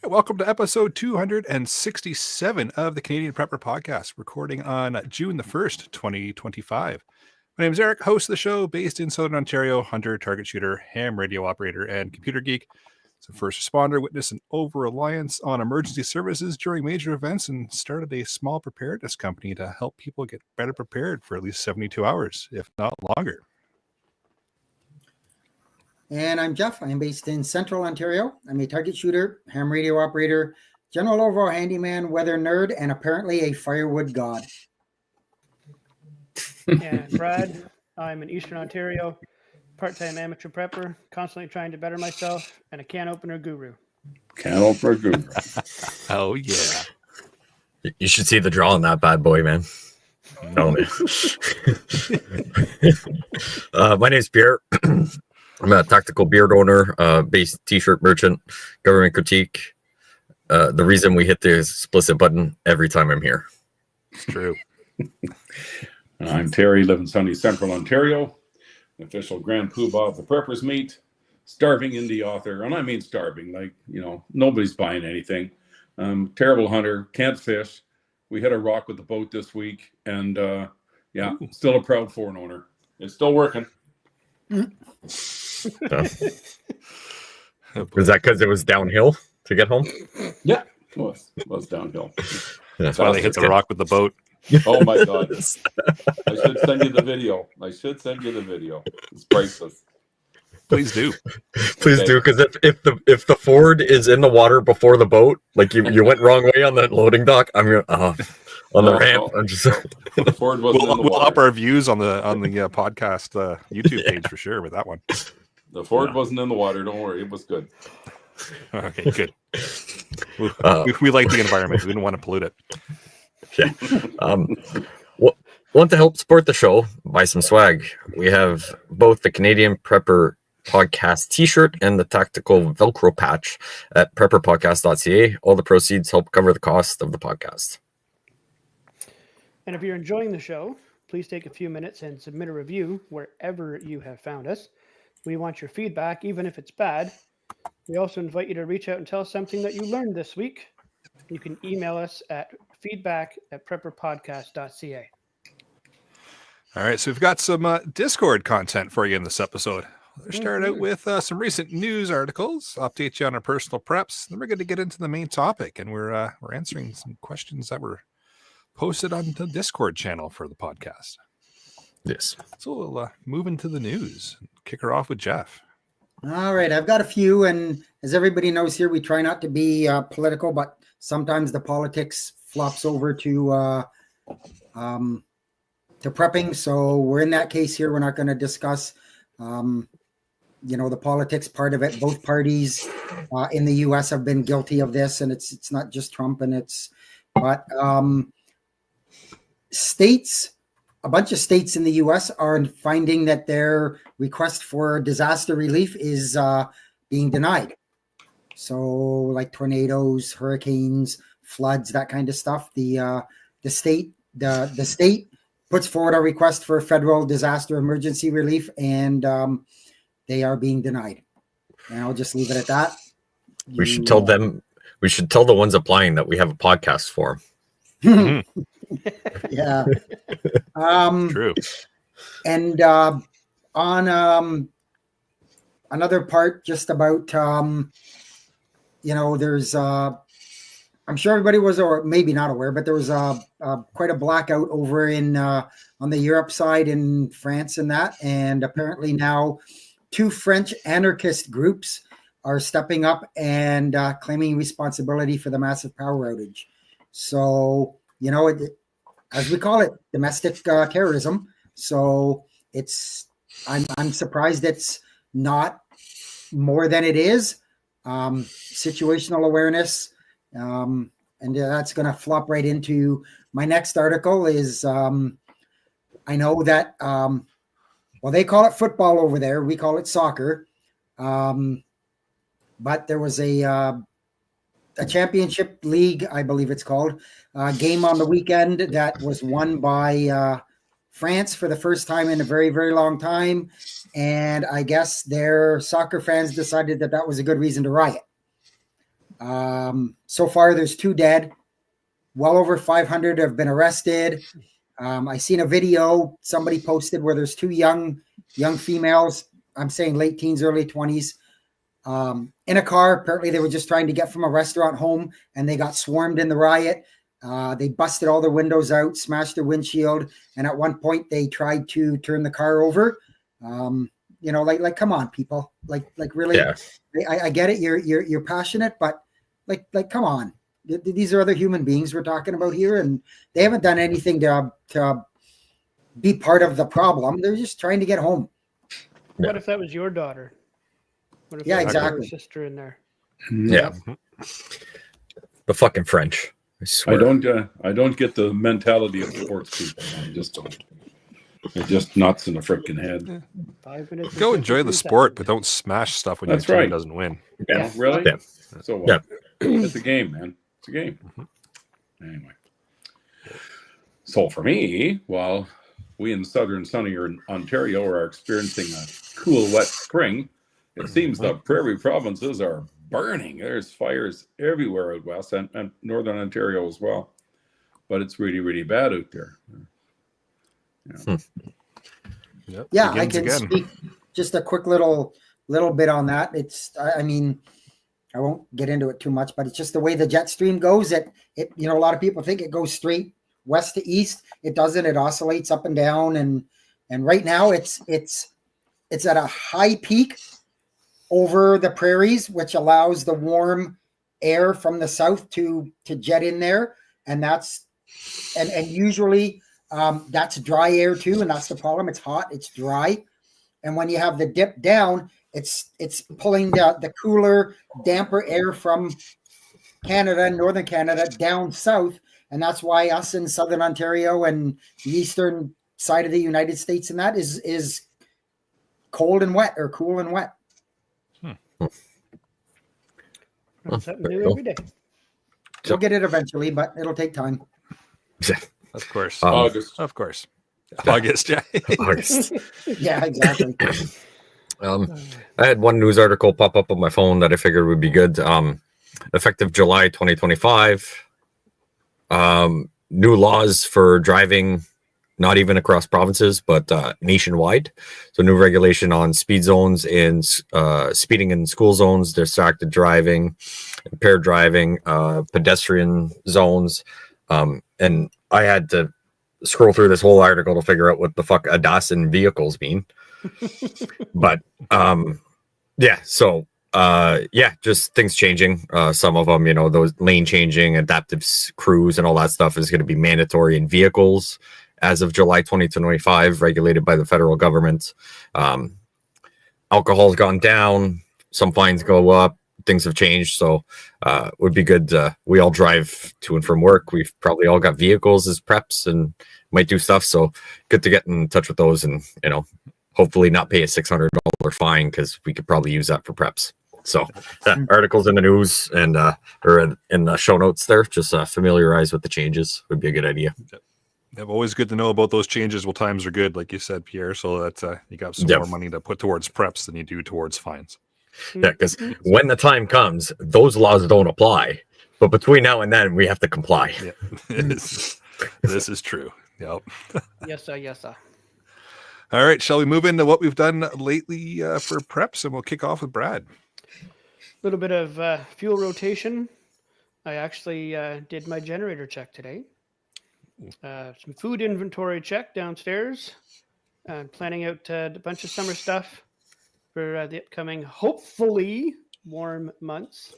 Welcome to episode 267 of the Canadian Prepper Podcast, recording on June the 1st, 2025. My name is Eric, host of the show, based in Southern Ontario, hunter, target shooter, ham radio operator, and computer geek. So first responder, witnessed an over-reliance on emergency services during major events and started a small preparedness company to help people get better prepared for at least 72 hours, if not longer. And I'm Jeff. I'm based in Central Ontario. I'm a target shooter, ham radio operator, general overall handyman, weather nerd, and apparently a firewood god. And Brad, I'm in Eastern Ontario, part-time amateur prepper, constantly trying to better myself, and a can opener guru. Can opener guru. Oh, yeah. You should see the draw on that bad boy, man. No, man. My name's Pierre. I'm a tactical beard owner, based t-shirt merchant, government critique. The reason we hit the explicit button every time I'm here. It's true. I'm Terry, live in sunny Central Ontario, official Grand Poobah of the Preppers Meet, starving indie author, and I mean starving, like, nobody's buying anything. Terrible hunter, can't fish. We hit a rock with the boat this week, and still a proud foreign owner. It's still working. Is that because it was downhill to get home? Yeah, it was downhill. That's why they hit the rock with the boat. Oh my God. I should send you the video. It's priceless. Please do. Please do, because if the Ford is in the water before the boat, like you went wrong way on the loading dock, I'm on the ramp. I'm just the Ford wasn't in the we'll water. up our views on the podcast YouTube page for sure with that one. The Ford wasn't in the water. Don't worry, it was good. Okay, good. We like the environment. We didn't want to pollute it. Yeah. Want to help support the show? Buy some swag. We have both the Canadian Prepper Podcast t-shirt and the tactical Velcro patch at prepperpodcast.ca. All the proceeds help cover the cost of the podcast. And if you're enjoying the show, please take a few minutes and submit a review wherever you have found us. We want your feedback, even if it's bad. We also invite you to reach out and tell us something that you learned this week. You can email us at feedback@prepperpodcast.ca. All right, so we've got some Discord content for you in this episode. Let's start out with some recent news articles, update you on our personal preps. Then we're going to get into the main topic, and we're answering some questions that were posted on the Discord channel for the podcast. Yes. So we'll move into the news. Kick her off with Jeff. All right, I've got a few, and as everybody knows here, we try not to be political, but sometimes the politics flops over to prepping. So we're in that case here. We're not going to discuss, the politics part of it. Both parties in the U.S. have been guilty of this, and it's not just Trump, states. A bunch of states in the U.S. are finding that their request for disaster relief is being denied. So, like tornadoes, hurricanes, floods, that kind of stuff. The state puts forward a request for federal disaster emergency relief, and they are being denied. And I'll just leave it at that. We should tell them. We should tell the ones applying that we have a podcast for them. Yeah. True. And on another part, just about there's I'm sure everybody was, or maybe not aware, but there was quite a blackout over in on the Europe side in France and that, and apparently now 2 French anarchist groups are stepping up and claiming responsibility for the massive power outage. So as we call it, domestic terrorism. So I'm surprised it's not more than it is. Situational awareness. And that's going to flop right into my next article is, I know that, they call it football over there. We call it soccer. But there was a championship league, I believe it's called, game on the weekend that was won by France for the first time in a very, very long time. And I guess their soccer fans decided that was a good reason to riot. So far, there's 2 dead. Well over 500 have been arrested. I seen a video somebody posted where there's 2 young females. I'm saying late teens, early 20s, in a car. Apparently, they were just trying to get from a restaurant home, and they got swarmed in the riot. They busted all their windows out, smashed their windshield, and at one point they tried to turn the car over. Like come on, people, like really. Yeah. I get it. You're passionate, but like come on. These are other human beings we're talking about here, and they haven't done anything to be part of the problem. They're just trying to get home. What if that was your daughter? What if exactly. Your sister in there? Yeah. The fucking French. I swear. I don't get the mentality of sports people. I just don't. They're just nuts in the freaking head. 5 minutes. Go enjoy the sport, but don't smash stuff when your team doesn't win. Yeah, really? Yeah. So what? It's a game, man. It's a game. Anyway. So for me, while we in southern sunny Ontario are experiencing a cool, wet spring, it seems the prairie provinces are burning. There's fires everywhere out west and northern Ontario as well. But it's really, really bad out there. Yeah, I can speak just a quick little bit on that. I mean, I won't get into it too much, but it's just the way the jet stream goes. It a lot of people think it goes straight west to east. It doesn't. It oscillates up and down, and right now it's at a high peak over the prairies, which allows the warm air from the south to jet in there, and usually that's dry air too, and that's the problem. It's hot, it's dry, and when you have the dip down, it's pulling the cooler, damper air from Canada, northern Canada, down south, and that's why us in southern Ontario and the eastern side of the United States and that is cold and wet, or cool and wet. Something new every day. We'll get it eventually, but it'll take time. Of course. August. Of course. August, yeah. August. Yeah, exactly. I had one news article pop up on my phone that I figured would be good. Effective July 2025, new laws for driving, not even across provinces, but nationwide. So new regulation on speed zones and speeding in school zones, distracted driving, impaired driving, pedestrian zones. And I had to scroll through this whole article to figure out what the fuck ADAS in vehicles mean. But just things changing. Some of them, those lane changing, adaptive cruise and all that stuff is going to be mandatory in vehicles as of July 2025, regulated by the federal government. Alcohol's gone down, some fines go up, things have changed. So it would be good. We all drive to and from work. We've probably all got vehicles as preps and might do stuff. So good to get in touch with those and, hopefully not pay a $600 fine, because we could probably use that for preps. So articles in the news and or in the show notes there, just familiarize with the changes would be a good idea. Always good to know about those changes while times are good, like you said, Pierre, so that you got some more money to put towards preps than you do towards fines. Yeah, because when the time comes, those laws don't apply. But between now and then, we have to comply. Yeah. This is true. Yep. Yes, sir. All right, shall we move into what we've done lately for preps, and we'll kick off with Brad. A little bit of fuel rotation. I actually did my generator check today. Some food inventory check downstairs. Planning out a bunch of summer stuff for the upcoming, hopefully, warm months.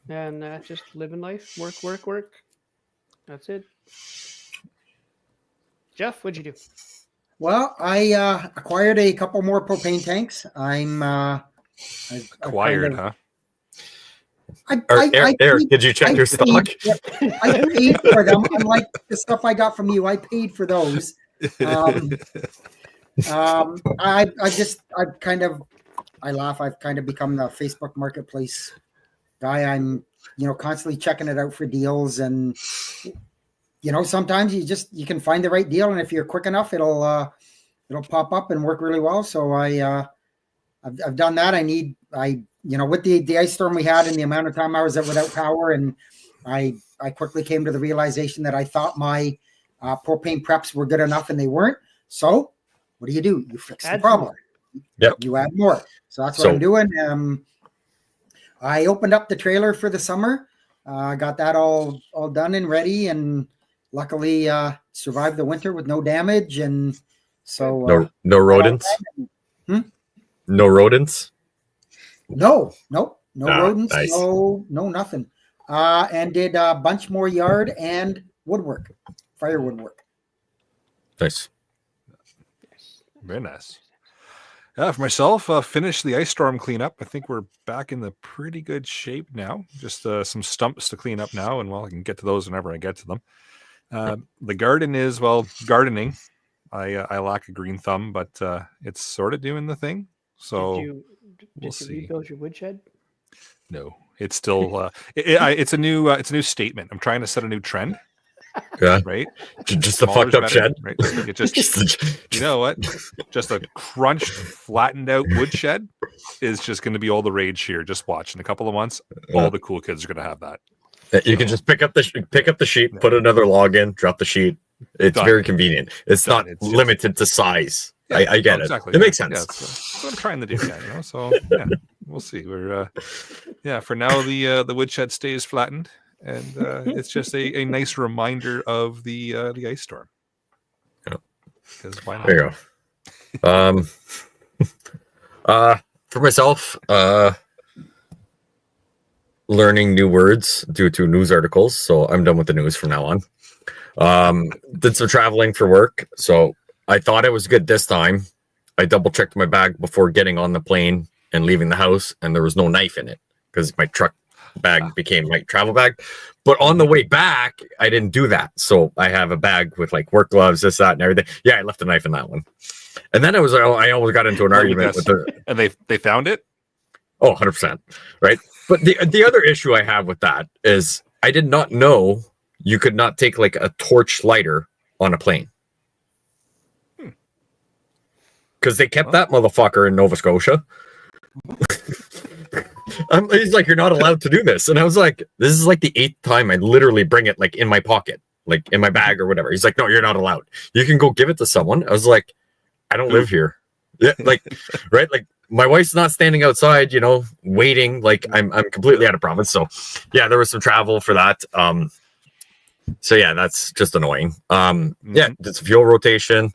And just living life, work. That's it. Jeff, what'd you do? Well, I acquired a couple more propane tanks. Acquired, huh? Eric, did you check your stock? I paid for them. Unlike the stuff I got from you, I paid for those. I laugh. I've kind of become the Facebook Marketplace guy. I'm, constantly checking it out for deals, and sometimes you can find the right deal, and if you're quick enough, it'll pop up and work really well. So I've done that. I with the ice storm we had and the amount of time I was without power, and I quickly came to the realization that I thought my propane preps were good enough, and they weren't. So what do? You fix the problem. Yep. You add more. So that's what I'm doing. I opened up the trailer for the summer. Got that all done and ready, and luckily survived the winter with no damage. And so no rodents. No rodents. No rodents. Nice. No nothing. And did a bunch more yard and woodwork, firewood work. Nice. Very nice. For myself, finished the ice storm cleanup. I think we're back in the pretty good shape now. Just some stumps to clean up now, and I can get to those whenever I get to them. The garden is, gardening. I lack a green thumb, but it's sort of doing the thing. So we'll see. Did you rebuild your woodshed? No, it's still it's a new statement. I'm trying to set a new trend. Yeah. Right. Just a fucked up shed. Right. It just you know what? Just a crunched, flattened out woodshed is just going to be all the rage here. Just watch in a couple of months. All the cool kids are going to have that. You can just pick up the sheet, put another log in, drop the sheet. It's very convenient. It's not limited to size. Yeah, I get exactly. It makes sense. Yeah, that's what I'm trying to do. So we'll see. We're for now the woodshed stays flattened, and it's just a nice reminder of the ice storm. Yeah. Because why not? There you go. For myself, learning new words due to news articles. So I'm done with the news from now on. Did some traveling for work. So I thought it was good this time. I double checked my bag before getting on the plane and leaving the house, and there was no knife in it because my truck bag became my travel bag. But on the way back, I didn't do that. So I have a bag with like work gloves, this, that, and everything. Yeah, I left a knife in that one. And then I always got into an argument with her. And they found it? Oh, 100%. Right. But the other issue I have with that is I did not know you could not take like a torch lighter on a plane. Because they kept that motherfucker in Nova Scotia. He's like, you're not allowed to do this. And I was like, this is like the 8th time I literally bring it like in my pocket, like in my bag or whatever. He's like, no, you're not allowed. You can go give it to someone. I was like, I don't live here. Yeah, like, right? Like, my wife's not standing outside, waiting. Like, I'm completely out of province. So, yeah, there was some travel for that. So yeah, that's just annoying. Yeah, did some fuel rotation.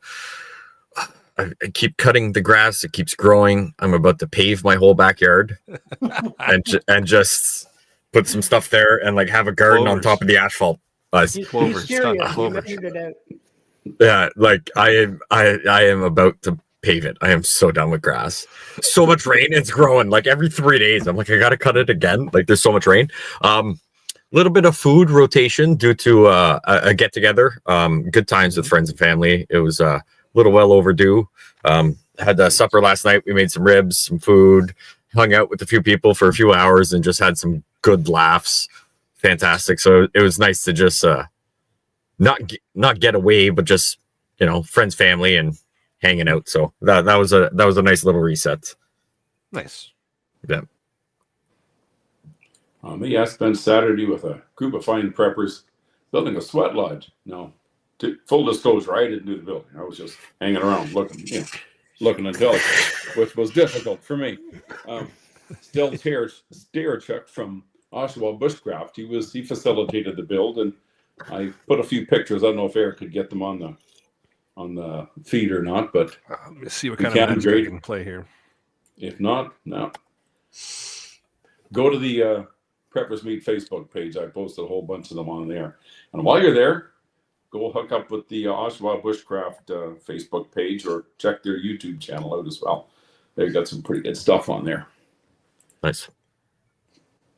I keep cutting the grass. It keeps growing. I'm about to pave my whole backyard and just put some stuff there and like have a garden on top of the asphalt. Clovers. Yeah, like I am about to pave it. I am so done with grass. So much rain. It's growing like every 3 days. I'm like, I got to cut it again. Like there's so much rain. Little bit of food rotation due to a get together. Good times with friends and family. It was little well overdue. Had a supper last night. We made some ribs, some food, hung out with a few people for a few hours and just had some good laughs. Fantastic. So it was nice to just not get away, but just, friends, family and hanging out. So that was a nice little reset. Nice. Yeah. Me, I spent Saturday with a group of fine preppers building a sweat lodge. Now, full disclosure, I didn't do the building. I was just hanging around looking intelligent, which was difficult for me. Still, Chuck from Oshawa Bushcraft, he facilitated the build, and I put a few pictures. I don't know if Eric could get them on the feed or not, but let me see what kind of magic I can play here. If not, no. Go to the Preppers Meet Facebook page. I posted a whole bunch of them on there. And while you're there, go hook up with the Oshawa Bushcraft Facebook page or check their YouTube channel out as well. They've got some pretty good stuff on there. Nice.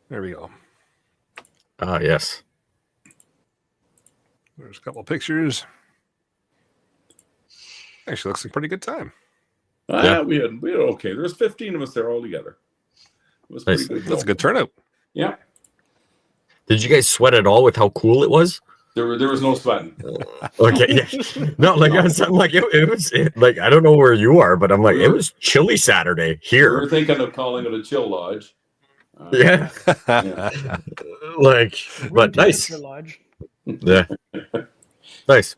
There we go. Yes. There's a couple of pictures. Actually, looks like a pretty good time. Yeah, we had okay. There was 15 of us there all together. It was pretty good. That's a good turnout. Yeah. Did you guys sweat at all with how cool it was? There was no sweating. Okay, yeah. No, like I was like it was like I don't know where you are, but I'm like it was chilly Saturday here. We were thinking of calling it a chill lodge, Yeah. Like, but Room nice. temperature lodge. Yeah. Nice.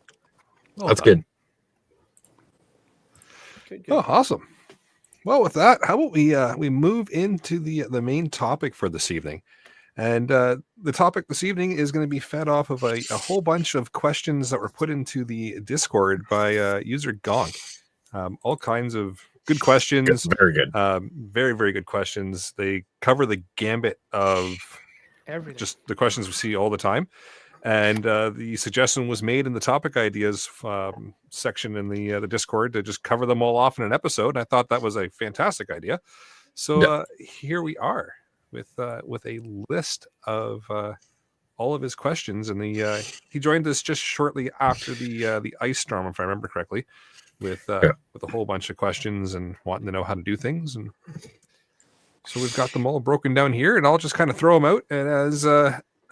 Well That's done. good. Good, Oh, good. awesome. Well, with that, how about we move into the main topic for this evening? And the topic this evening is going to be fed off of a whole bunch of questions that were put into the Discord by user Gonk. All kinds of good questions. Very good. Very, very good questions. They cover the gambit of Everything. just the questions we see all the time. And the suggestion was made in the topic ideas section in the Discord to just cover them all off in an episode. And I thought that was a fantastic idea. So here we are with a list of all of his questions. And he joined us just shortly after the ice storm, if I remember correctly, with a whole bunch of questions and wanting to know how to do things. And so we've got them all broken down here, and I'll just kind of throw them out. And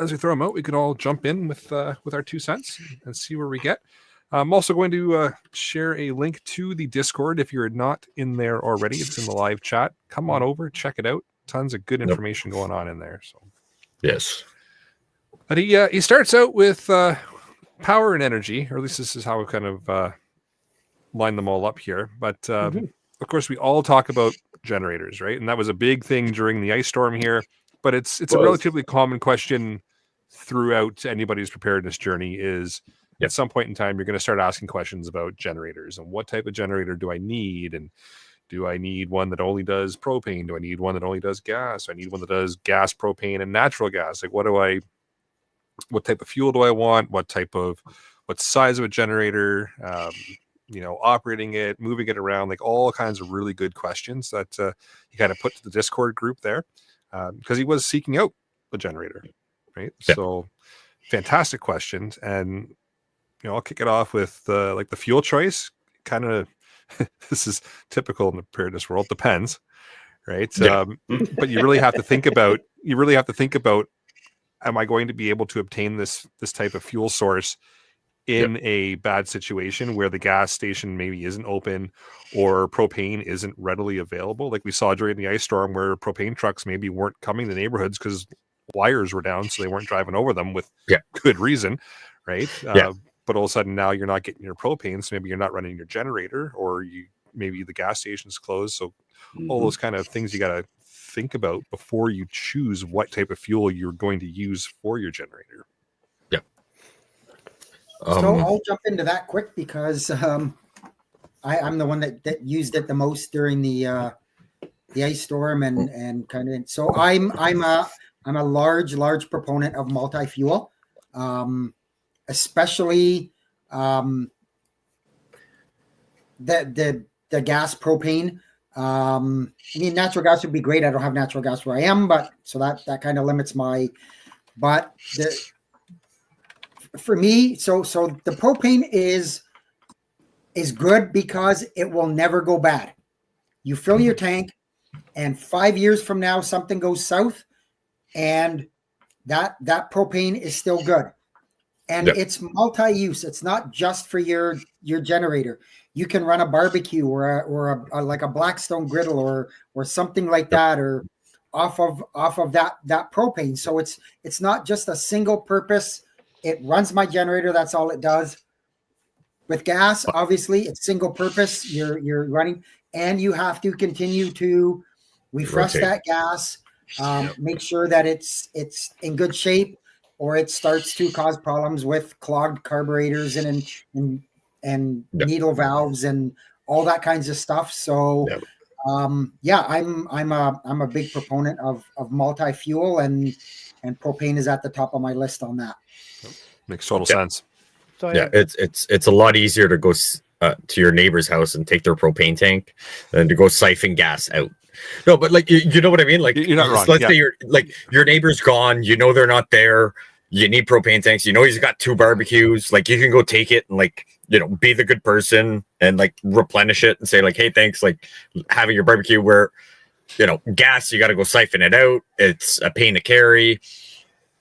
as we throw them out, we can all jump in with our 2 cents and see where we get. I'm also going to share a link to the Discord. If you're not in there already, it's in the live chat. Come on over, check it out. Tons of good information going on in there. So Yes. But he starts out with power and energy, or at least this is how we kind of line them all up here. But of course, we all talk about generators, right? And that was a big thing during the ice storm here. But it's a relatively common question throughout anybody's preparedness journey is at some point in time, you're going to start asking questions about generators and what type of generator do I need? And do I need one that only does propane? Do I need one that only does gas? Do I need one that does gas, propane, and natural gas? Like, what type of fuel do I want? What size of a generator? Operating it, moving it around, like all kinds of really good questions that he kind of put to the Discord group there because he was seeking out the generator, right? Yeah. So fantastic questions. And, I'll kick it off with the fuel choice. Kind of, this is typical in the preparedness world. Depends, right? Yeah. But you really have to think about. Am I going to be able to obtain this type of fuel source in a bad situation where the gas station maybe isn't open or propane isn't readily available? Like we saw during the ice storm where propane trucks maybe weren't coming to neighborhoods because wires were down, so they weren't driving over them with good reason, right? But all of a sudden now you're not getting your propane, so maybe you're not running your generator, or maybe the gas station's closed. So all those kind of things you got to think about before you choose what type of fuel you're going to use for your generator. So I'll jump into that quick because I'm the one that used it the most during the ice storm and kind of. So I'm a large proponent of multi-fuel, especially the gas propane. I mean, natural gas would be great. I don't have natural gas where I am, but so that kind of limits my. But for me, so the propane is good because it will never go bad. You fill your tank, and 5 years from now, something goes south, and that propane is still good. And it's multi-use. It's not just for your generator. You can run a barbecue or a like a Blackstone griddle or something like that, or off of that propane. So it's not just a single purpose. It runs my generator. That's all it does. With gas, obviously, it's single purpose. You're running, and you have to continue to refresh that gas, make sure that it's in good shape, or it starts to cause problems with clogged carburetors and needle valves and all that kinds of stuff. So, I'm a big proponent of multi-fuel, and propane is at the top of my list on that. Makes total sense. So it's a lot easier to go to your neighbor's house and take their propane tank than to go siphon gas out. No, but like you know what I mean. Like you're not wrong. Let's say your neighbor's gone. You know they're not there. You need propane tanks. You know he's got 2 barbecues. Like you can go take it and be the good person and replenish it and say hey, thanks. Like having your barbecue where gas, you got to go siphon it out. It's a pain to carry.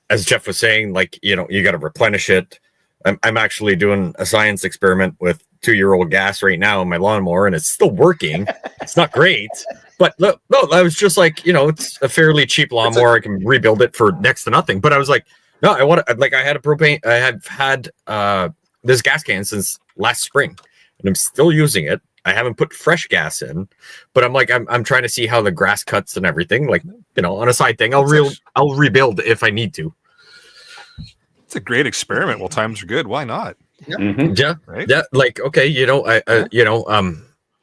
As Jeff was saying, you got to replenish it. I'm actually doing a science experiment with 2-year-old gas right now in my lawnmower, and it's still working. It's not great, But no, I was just like, it's a fairly cheap lawnmower. I can rebuild it for next to nothing. But I was like, no, I had a propane. I have had this gas can since last spring, and I'm still using it. I haven't put fresh gas in, but I'm like, I'm trying to see how the grass cuts and everything. Like, on a side thing, I'll rebuild if I need to. It's a great experiment. While times are good, why not? Mm-hmm. Yeah, Right. yeah. Like, okay,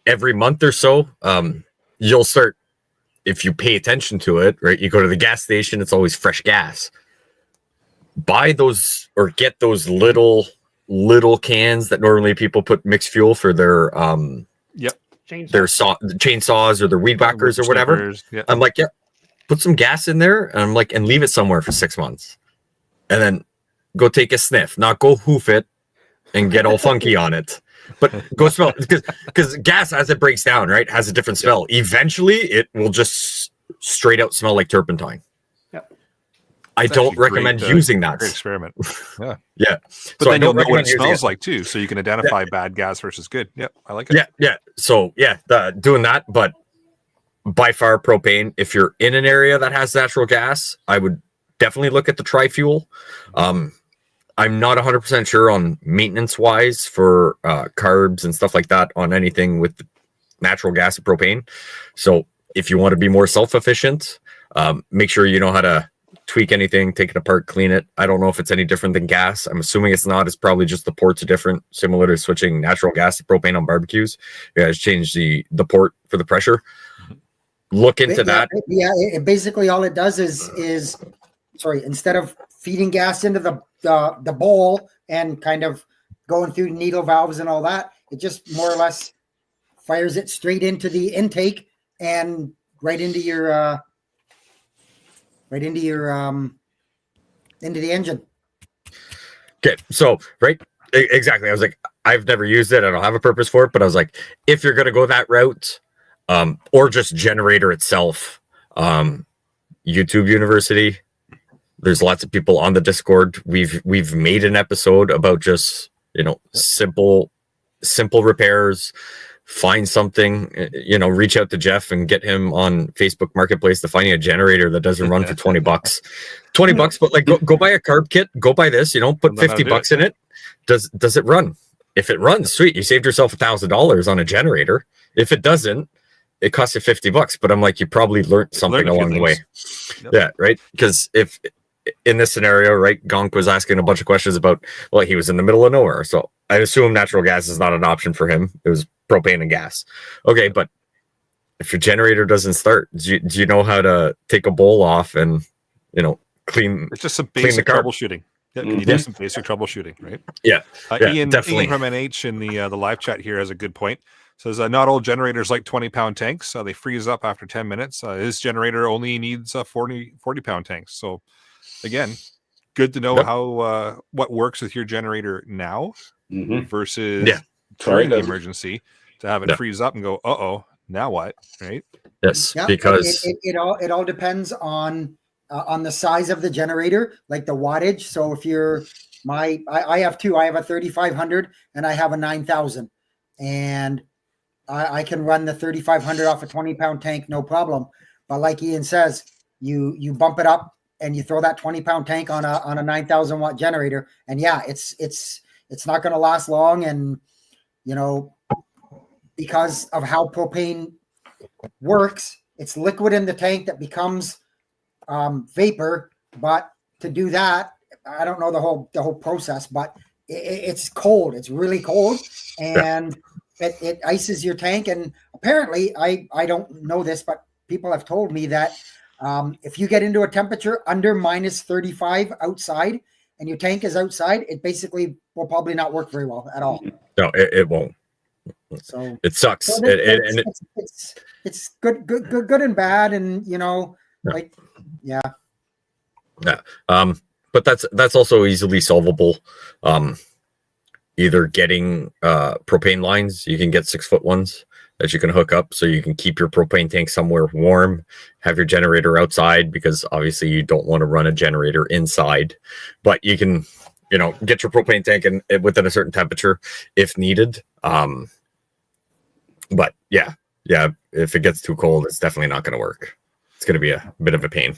every month or so, you'll start, if you pay attention to it, right? You go to the gas station, it's always fresh gas. Buy those or get those little cans that normally people put mixed fuel for their chainsaws or their weed whackers or whatever. Yep. I'm like, put some gas in there, and I'm like, and leave it somewhere for 6 months, and then go take a sniff, not go hoof it and get all funky on it, but go smell it, because gas, as it breaks down, right, has a different smell. Eventually it will just straight out smell like turpentine. I don't recommend using that. Great experiment. Yeah. Yeah. But then you'll know what it smells like too, so you can identify bad gas versus good. Yep, I like it. Yeah. So doing that, but by far propane. If you're in an area that has natural gas, I would definitely look at the tri-fuel. I'm not 100% sure on maintenance wise for carbs and stuff like that on anything with natural gas and propane. So if you want to be more self-efficient, make sure you know how to tweak anything, take it apart, clean it. I don't know if it's any different than gas. I'm assuming it's not. It's probably just the ports are different, similar to switching natural gas to propane on barbecues. You guys change the port for the pressure. Look into that. Yeah, basically all it does is instead of feeding gas into the bowl and kind of going through needle valves and all that, it just more or less fires it straight into the intake and right into the engine. Okay, so exactly. I was like, I've never used it. I don't have a purpose for it, but I was like, if you're gonna go that route, or just generator itself, YouTube University. There's lots of people on the Discord. We've made an episode about just simple repairs. Find something, reach out to Jeff and get him on Facebook Marketplace to find you a generator that doesn't run for $20. $20, but like go buy a carb kit. Go buy this. Put $50 in it. Does it run? If it runs, sweet. You saved yourself $1,000 on a generator. If it doesn't, it costs you $50. But I'm like, you probably learned something along the way. Yep. Yeah, right. Because if in this scenario, right, Gonk was asking a bunch of questions about, well, he was in the middle of nowhere, so I assume natural gas is not an option for him. It was propane and gas. Okay, but if your generator doesn't start, do you know how to take a bowl off and clean? It's just some basic troubleshooting. Yeah, you do some basic troubleshooting, right? Yeah, Ian, definitely. Ian from NH in the live chat here has a good point. Says not all generators like 20-pound tanks. They freeze up after 10 minutes. His generator only needs 40-pound tanks. So again, good to know how what works with your generator now versus during the emergency to have it freeze up and go, now what, right? Yes, yeah, because it all depends on the size of the generator, like the wattage. So if I have two. I have a 3500 and I have a 9000, and I can run the 3500 off a 20-pound tank, no problem. But like Ian says, you bump it up and you throw that 20-pound tank on a 9,000 watt generator, and it's not going to last long. And because of how propane works, it's liquid in the tank that becomes vapor. But to do that, I don't know the whole process, but it's cold. It's really cold, and it ices your tank. And apparently, I don't know this, but people have told me that if you get into a temperature under minus 35 outside and your tank is outside, it basically will probably not work very well at all. No, it won't. So it sucks. So it's good and bad, and but that's also easily solvable. Either getting propane lines, you can get 6-foot ones that you can hook up so you can keep your propane tank somewhere warm, have your generator outside, because obviously you don't want to run a generator inside, but you can get your propane tank within a certain temperature if needed. But yeah, yeah, if it gets too cold, it's definitely not going to work. It's going to be a bit of a pain.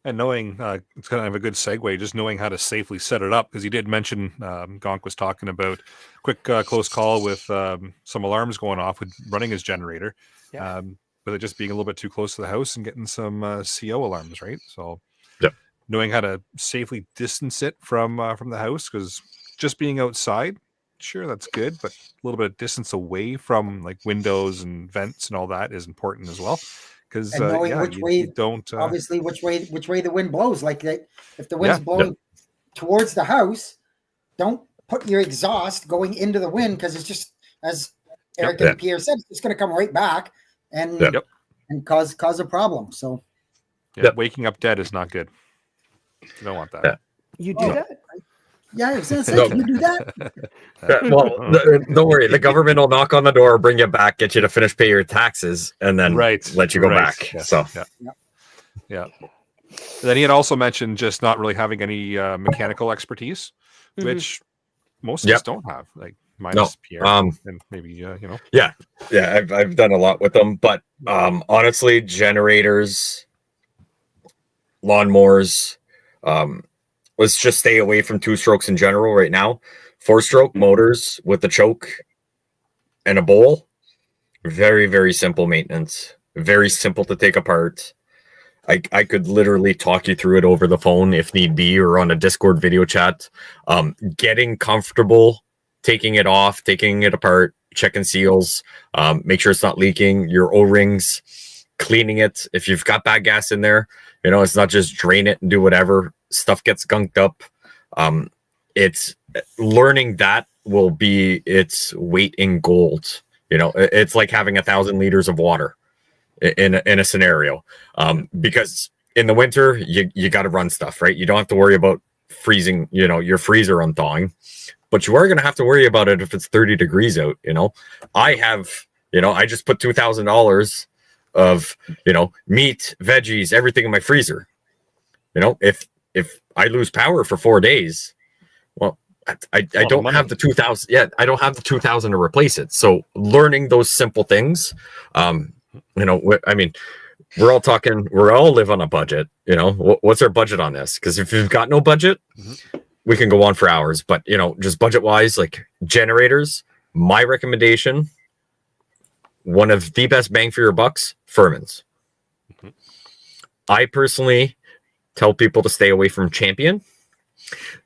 And knowing it's kind of a good segue, just knowing how to safely set it up, because you did mention Gonk was talking about quick close call with some alarms going off with running his generator, but it just being a little bit too close to the house and getting some CO alarms, right? So knowing how to safely distance it from the house, because just being outside, sure, that's good, but a little bit of distance away from like windows and vents and all that is important as well. Because knowing which way, you don't obviously which way the wind blows. Like if the wind's blowing towards the house, don't put your exhaust going into the wind, because it's just, as Eric and Pierre said, it's going to come right back and cause a problem. So waking up dead is not good. You don't want that. You do that? Yeah, I was going to say, you do that? Well, don't worry. The government will knock on the door, bring you back, get you to finish pay your taxes, and then let you go back. Yes. So, yeah. Then he had also mentioned just not really having any mechanical expertise, which most of us don't have. Like minus Pierre, and maybe Yeah, I've done a lot with them, but honestly, generators, lawnmowers, let's just stay away from 2-strokes in general right now. 4-stroke motors with the choke and a bowl, very, very simple maintenance, very simple to take apart. I could literally talk you through it over the phone if need be, or on a Discord video chat. Getting comfortable, taking it off, taking it apart, checking seals, make sure it's not leaking, your O-rings, cleaning it. If you've got bad gas in there, it's not just drain it and do whatever. Stuff gets gunked up. It's learning that will be its weight in gold. It's like having 1,000 liters of water in a scenario, because in the winter you got to run stuff, right? You don't have to worry about freezing, your freezer unthawing, but you are going to have to worry about it if it's 30 degrees out. I have, I just put $2,000 of, meat, veggies, everything in my freezer. If I lose power for 4 days, well, I don't have the 2,000. Yeah, I don't have the 2,000 to replace it. So learning those simple things, I mean, we're all live on a budget. What's our budget on this? Because if you've got no budget, we can go on for hours. But just budget wise, like generators, my recommendation, one of the best bang for your bucks, Furman's. I personally tell people to stay away from Champion.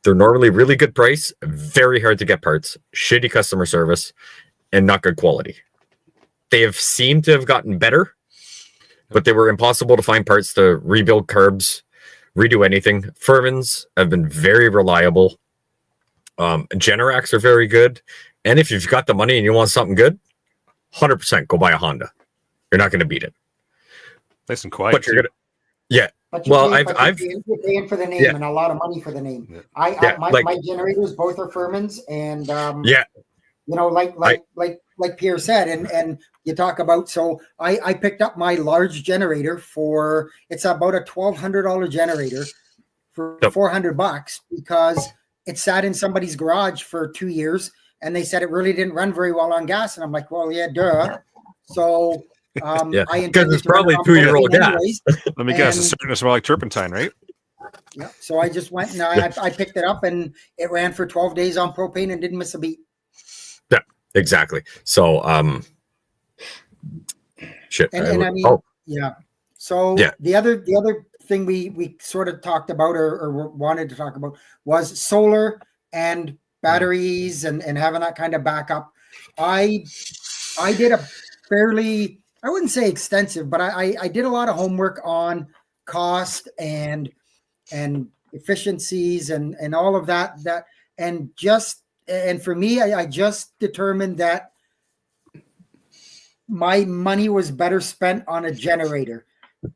They're normally really good price, very hard to get parts, shitty customer service, and not good quality. They have seemed to have gotten better, but they were impossible to find parts to rebuild carbs, redo anything. Furman's have been very reliable. Generacs are very good. And if you've got the money and you want something good, 100% go buy a Honda. You're not going to beat it. Nice and quiet. But you're going to, But you're paying for the name and a lot of money for the name. My generators both are Furman's, and like Pierre said, and you talk about. So I picked up my large generator for, it's about a $1,200 generator for $400 because it sat in somebody's garage for 2 years, and they said it really didn't run very well on gas, and I'm like, well, yeah, duh. So. Because it's probably 2-year-old gas. Let me guess, it's starting to smell like turpentine, right? Yeah. So I just went and I picked it up, and it ran for 12 days on propane and didn't miss a beat. Yeah, exactly. So, shit. So the other thing we sort of talked about or wanted to talk about was solar and batteries and having that kind of backup. I did a fairly, I wouldn't say extensive, but I did a lot of homework on cost and efficiencies and all of that and for me, I just determined that my money was better spent on a generator.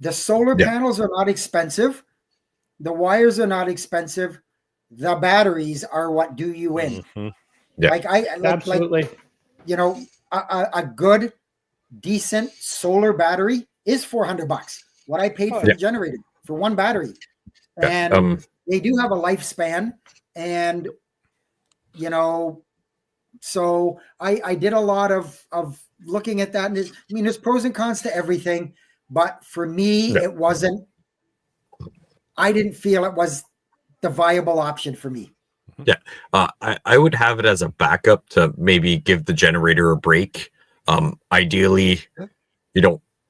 The solar panels are not expensive. The wires are not expensive. The batteries are what do you in. Mm-hmm. Yeah. Absolutely. A good, decent solar battery is $400. What I paid for the generator for one battery, and they do have a lifespan. And So I did a lot of looking at that. And there's pros and cons to everything. But for me, Yeah. it wasn't, I didn't feel it was the viable option for me. I would have it as a backup to maybe give the generator a break. Ideally,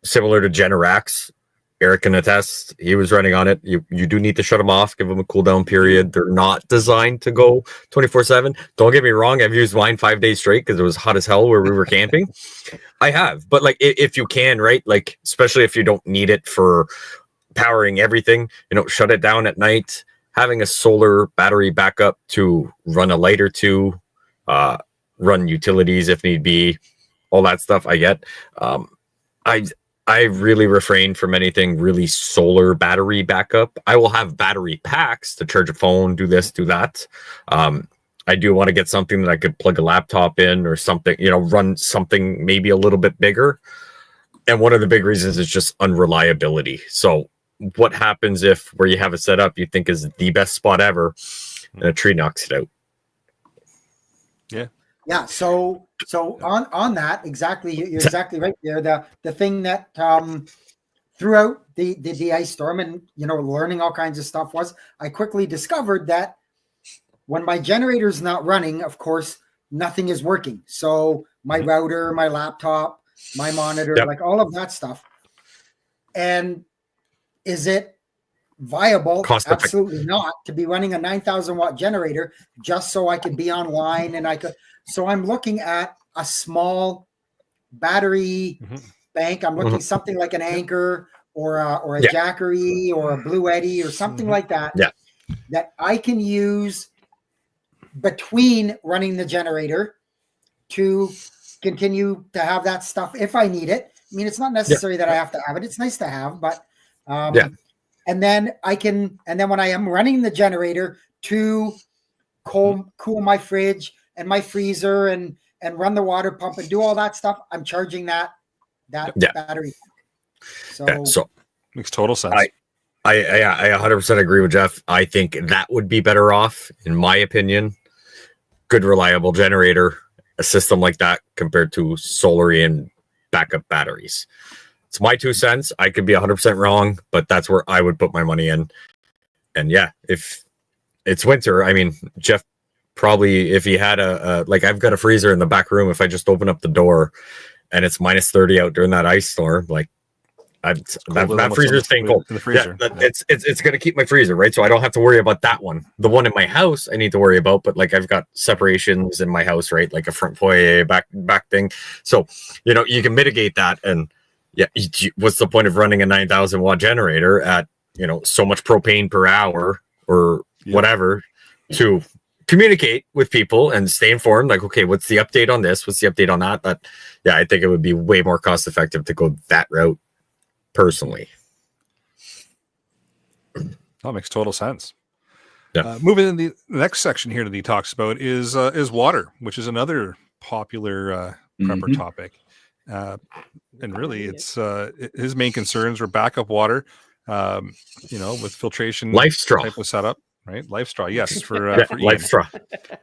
similar to Generac, Eric can attest, he was running on it. You do need to shut them off, give them a cool down period. They're not designed to go 24/7. Don't get me wrong, I've used mine 5 days straight because it was hot as hell where we were camping. I have, but like if you can, right? Like especially if you don't need it for powering everything, shut it down at night. Having a solar battery backup to run a light or two, run utilities if need be, all that stuff. I get. I really refrain from anything really solar battery backup. I will have battery packs to charge a phone, do this, do that. I do want to get something that I could plug a laptop in or something, run something maybe a little bit bigger. And one of the big reasons is just unreliability. So what happens if where you have it set up, you think is the best spot ever, and a tree knocks it out? Yeah. So on that, exactly, you're exactly right there. The thing that throughout the ice storm and learning all kinds of stuff was I quickly discovered that when my generator's not running, of course, nothing is working. So my router, my laptop, my monitor, like all of that stuff. And is it viable? Absolutely not, to be running a 9,000 watt generator just so I could be online and I could. So I'm looking at a small battery bank. I'm looking something like an Anchor or a Jackery or a Blue Eddy or something like that. Yeah. That I can use between running the generator to continue to have that stuff if I need it. I mean, it's not necessary that I have to have it. It's nice to have, but and then when I am running the generator to cool my fridge and my freezer and run the water pump and do all that stuff, I'm charging that battery. So makes total sense. I 100% agree with Jeff. I think that would be better off, in my opinion. Good, reliable generator, a system like that compared to solar and backup batteries. It's my 2 cents. I could be 100% wrong, but that's where I would put my money in. And if it's winter, I mean, Jeff probably, if he had I've got a freezer in the back room, if I just open up the door and it's minus 30 out during that ice storm, like that freezer's staying cold. It's going to keep my freezer, right? So I don't have to worry about that one. The one in my house I need to worry about, but like I've got separations in my house, right? Like a front foyer, back thing. So, you can mitigate that. And what's the point of running a 9,000 watt generator at, so much propane per hour or whatever to communicate with people and stay informed? Like, okay, what's the update on this? What's the update on that? But I think it would be way more cost effective to go that route personally. That makes total sense. Yeah. Moving in the next section here that he talks about is water, which is another popular prepper topic. And really, it's his main concerns were backup water, with filtration life straw type of setup, right? Life straw, yes, for life straw.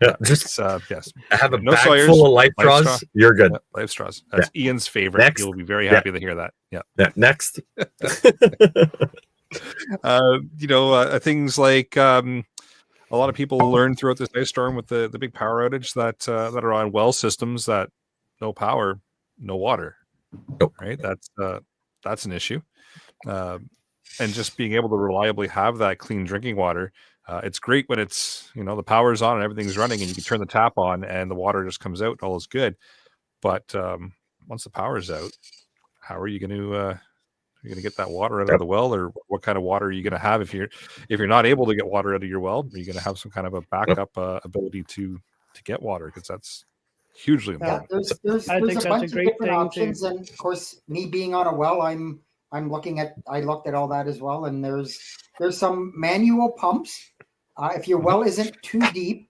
Yeah, just yes. Have a bag full of life straws. You're good. Yeah, life straws. That's Ian's favorite. Next. You'll be very happy to hear that. Yeah. Next. Things like a lot of people learn throughout this ice storm with the big power outage that are on well systems that no power, no water. Nope. Right. That's an issue. And just being able to reliably have that clean drinking water. It's great when it's, the power's on and everything's running and you can turn the tap on and the water just comes out and all is good. But once the power's out, how are you going to get that water out of the well, or what kind of water are you going to have if you're not able to get water out of your well? Are you going to have some kind of a backup ability to get water? Because that's hugely important. There's a bunch of different options, and of course, me being on a well, I looked at all that as well, and there's some manual pumps. If your well isn't too deep,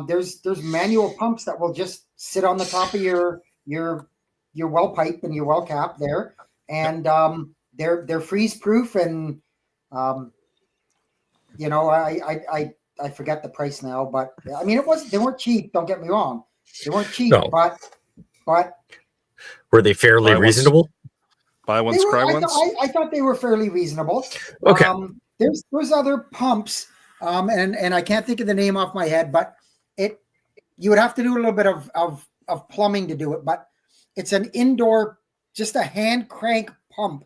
there's manual pumps that will just sit on the top of your well pipe and your well cap there, and they're freeze proof, and I forget the price now, but I mean they weren't cheap. Don't get me wrong, They weren't cheap, No. but Were they fairly Buy one, reasonable? Buy one, they were, scry I, ones. I thought they were fairly reasonable. Okay. There's other pumps, and I can't think of the name off my head, but you would have to do a little bit of plumbing to do it, but it's an indoor, just a hand crank pump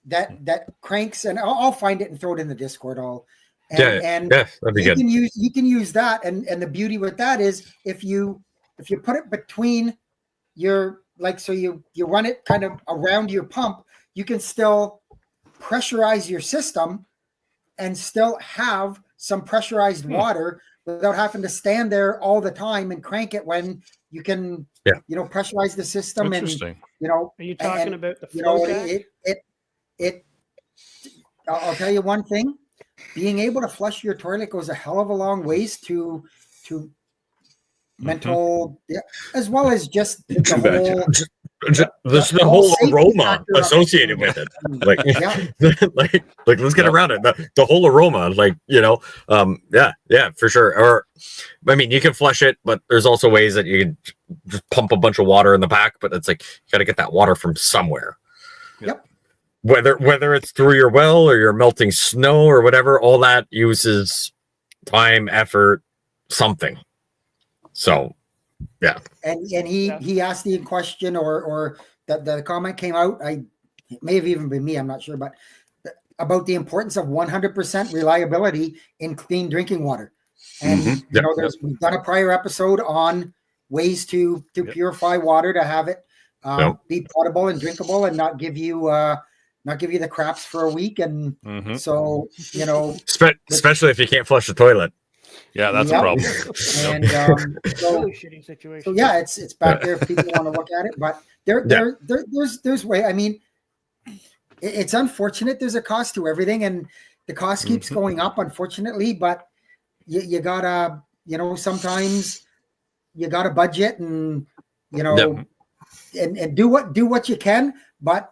that cranks, and I'll find it and throw it in the Discord. Yeah, that'd be good. You can use that, and the beauty with that is if you put it between your, like, so you run it kind of around your pump, you can still pressurize your system and still have some pressurized water without having to stand there all the time and crank it when you can, pressurize the system. Interesting. And, Are you talking about the you know, flow jack? I'll tell you one thing, being able to flush your toilet goes a hell of a long ways to mental, as well as just the whole, There's the whole aroma associated with it. Like, let's get around it. The whole aroma, for sure. Or, I mean, you can flush it, but there's also ways that you can just pump a bunch of water in the back. But it's like you got to get that water from somewhere. Yep. Whether it's through your well or you're melting snow or whatever, all that uses time, effort, something. So, yeah. And he asked the question, or the comment came out. It may have even been me, I'm not sure, but about the importance of 100% reliability in clean drinking water. And we've done a prior episode on ways to purify water to have it be potable and drinkable and not give you the craps for a week. And so, especially if you can't flush the toilet. Yeah, that's a problem. And Really shitty situation. so yeah, it's back there if people want to look at it. But there's way. I mean, it's unfortunate. There's a cost to everything, and the cost keeps going up, unfortunately. But you gotta, sometimes you gotta budget and and do what you can, but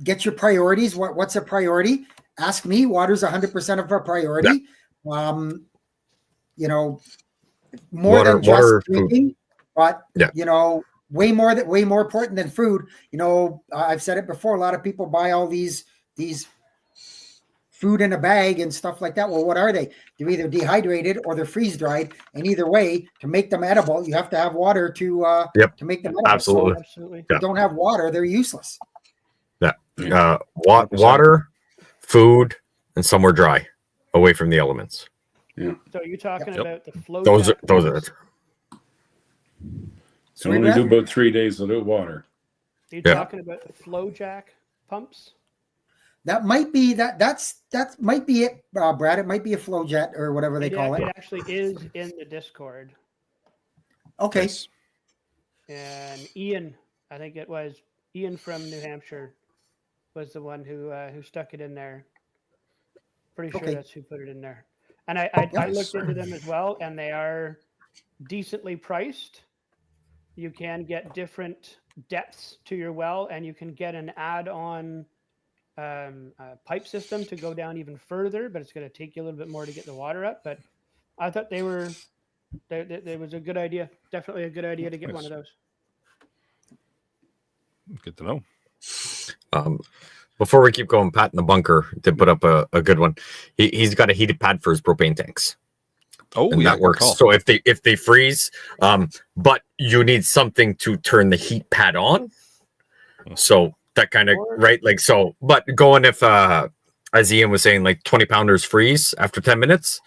get your priorities. What's a priority? Ask me. Water's 100% of our priority. More than just drinking, but way more important than food. I've said it before. A lot of people buy all these food in a bag and stuff like that. Well, what are they? They're either dehydrated or they're freeze dried. And either way, to make them edible, you have to have water to make them edible. Absolutely. So Absolutely. if you don't have water, they're useless. Yeah. Water, food, and somewhere dry, away from the elements. Yeah. So you're talking about the flow. Those jack are. So we only do about 3 days without water. Are you talking about the flow jack pumps? That might be that might be it, Brad. It might be a flow jet or whatever they call it. It actually is in the Discord. Okay. Yes. And Ian, I think it was Ian from New Hampshire, was the one who stuck it in there. Pretty sure that's who put it in there. And I looked into them as well, and they are decently priced. You can get different depths to your well, and you can get an add-on pipe system to go down even further, but it's going to take you a little bit more to get the water up. But I thought they was a good idea. Definitely a good idea to get one of those. Good to know. Before we keep going, Pat in the bunker did put up a good one. He's got a heated pad for his propane tanks. Oh, and that works. So if they freeze, but you need something to turn the heat pad on. So that kind of but going if as Ian was saying, like 20 pounders freeze after 10 minutes,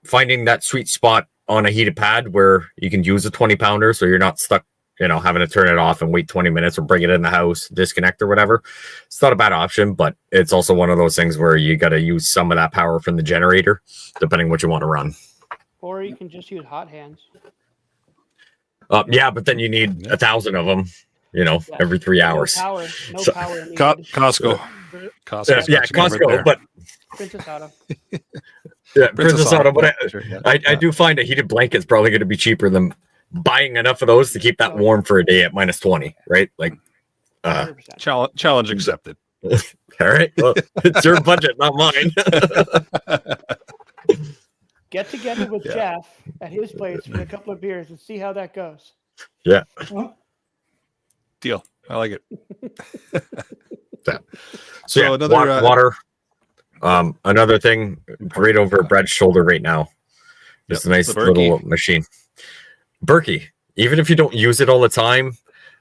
finding that sweet spot on a heated pad where you can use a 20 pounder so you're not stuck having to turn it off and wait 20 minutes or bring it in the house, disconnect or whatever. It's not a bad option, but it's also one of those things where you got to use some of that power from the generator, depending what you want to run. Or you can just use hot hands. But then you need 1,000 of them, every 3 hours. No power needed. Costco. Costco, but Princess Auto. Princess Auto. But I do find a heated blanket is probably going to be cheaper than buying enough of those to keep that warm for a day at minus 20, right? Like, challenge accepted. All right. Well, it's your budget, not mine. Get together with Jeff at his place for a couple of beers and see how that goes. Yeah. Deal. I like it. So So yeah, another, water. Another thing right over Brad's shoulder right now. Just a nice the Berkey. little machine. Berkey. Even if you don't use it all the time,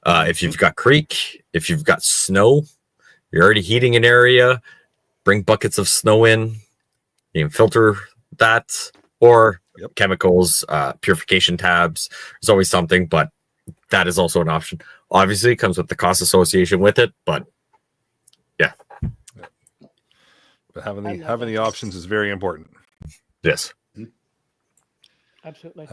if you've got creek, if you've got snow, you're already heating an area, bring buckets of snow in. You can filter that, or chemicals, purification tabs. There's always something, but that is also an option. Obviously, it comes with the cost association with it, but yeah. But having the options is very important. Yes. Absolutely.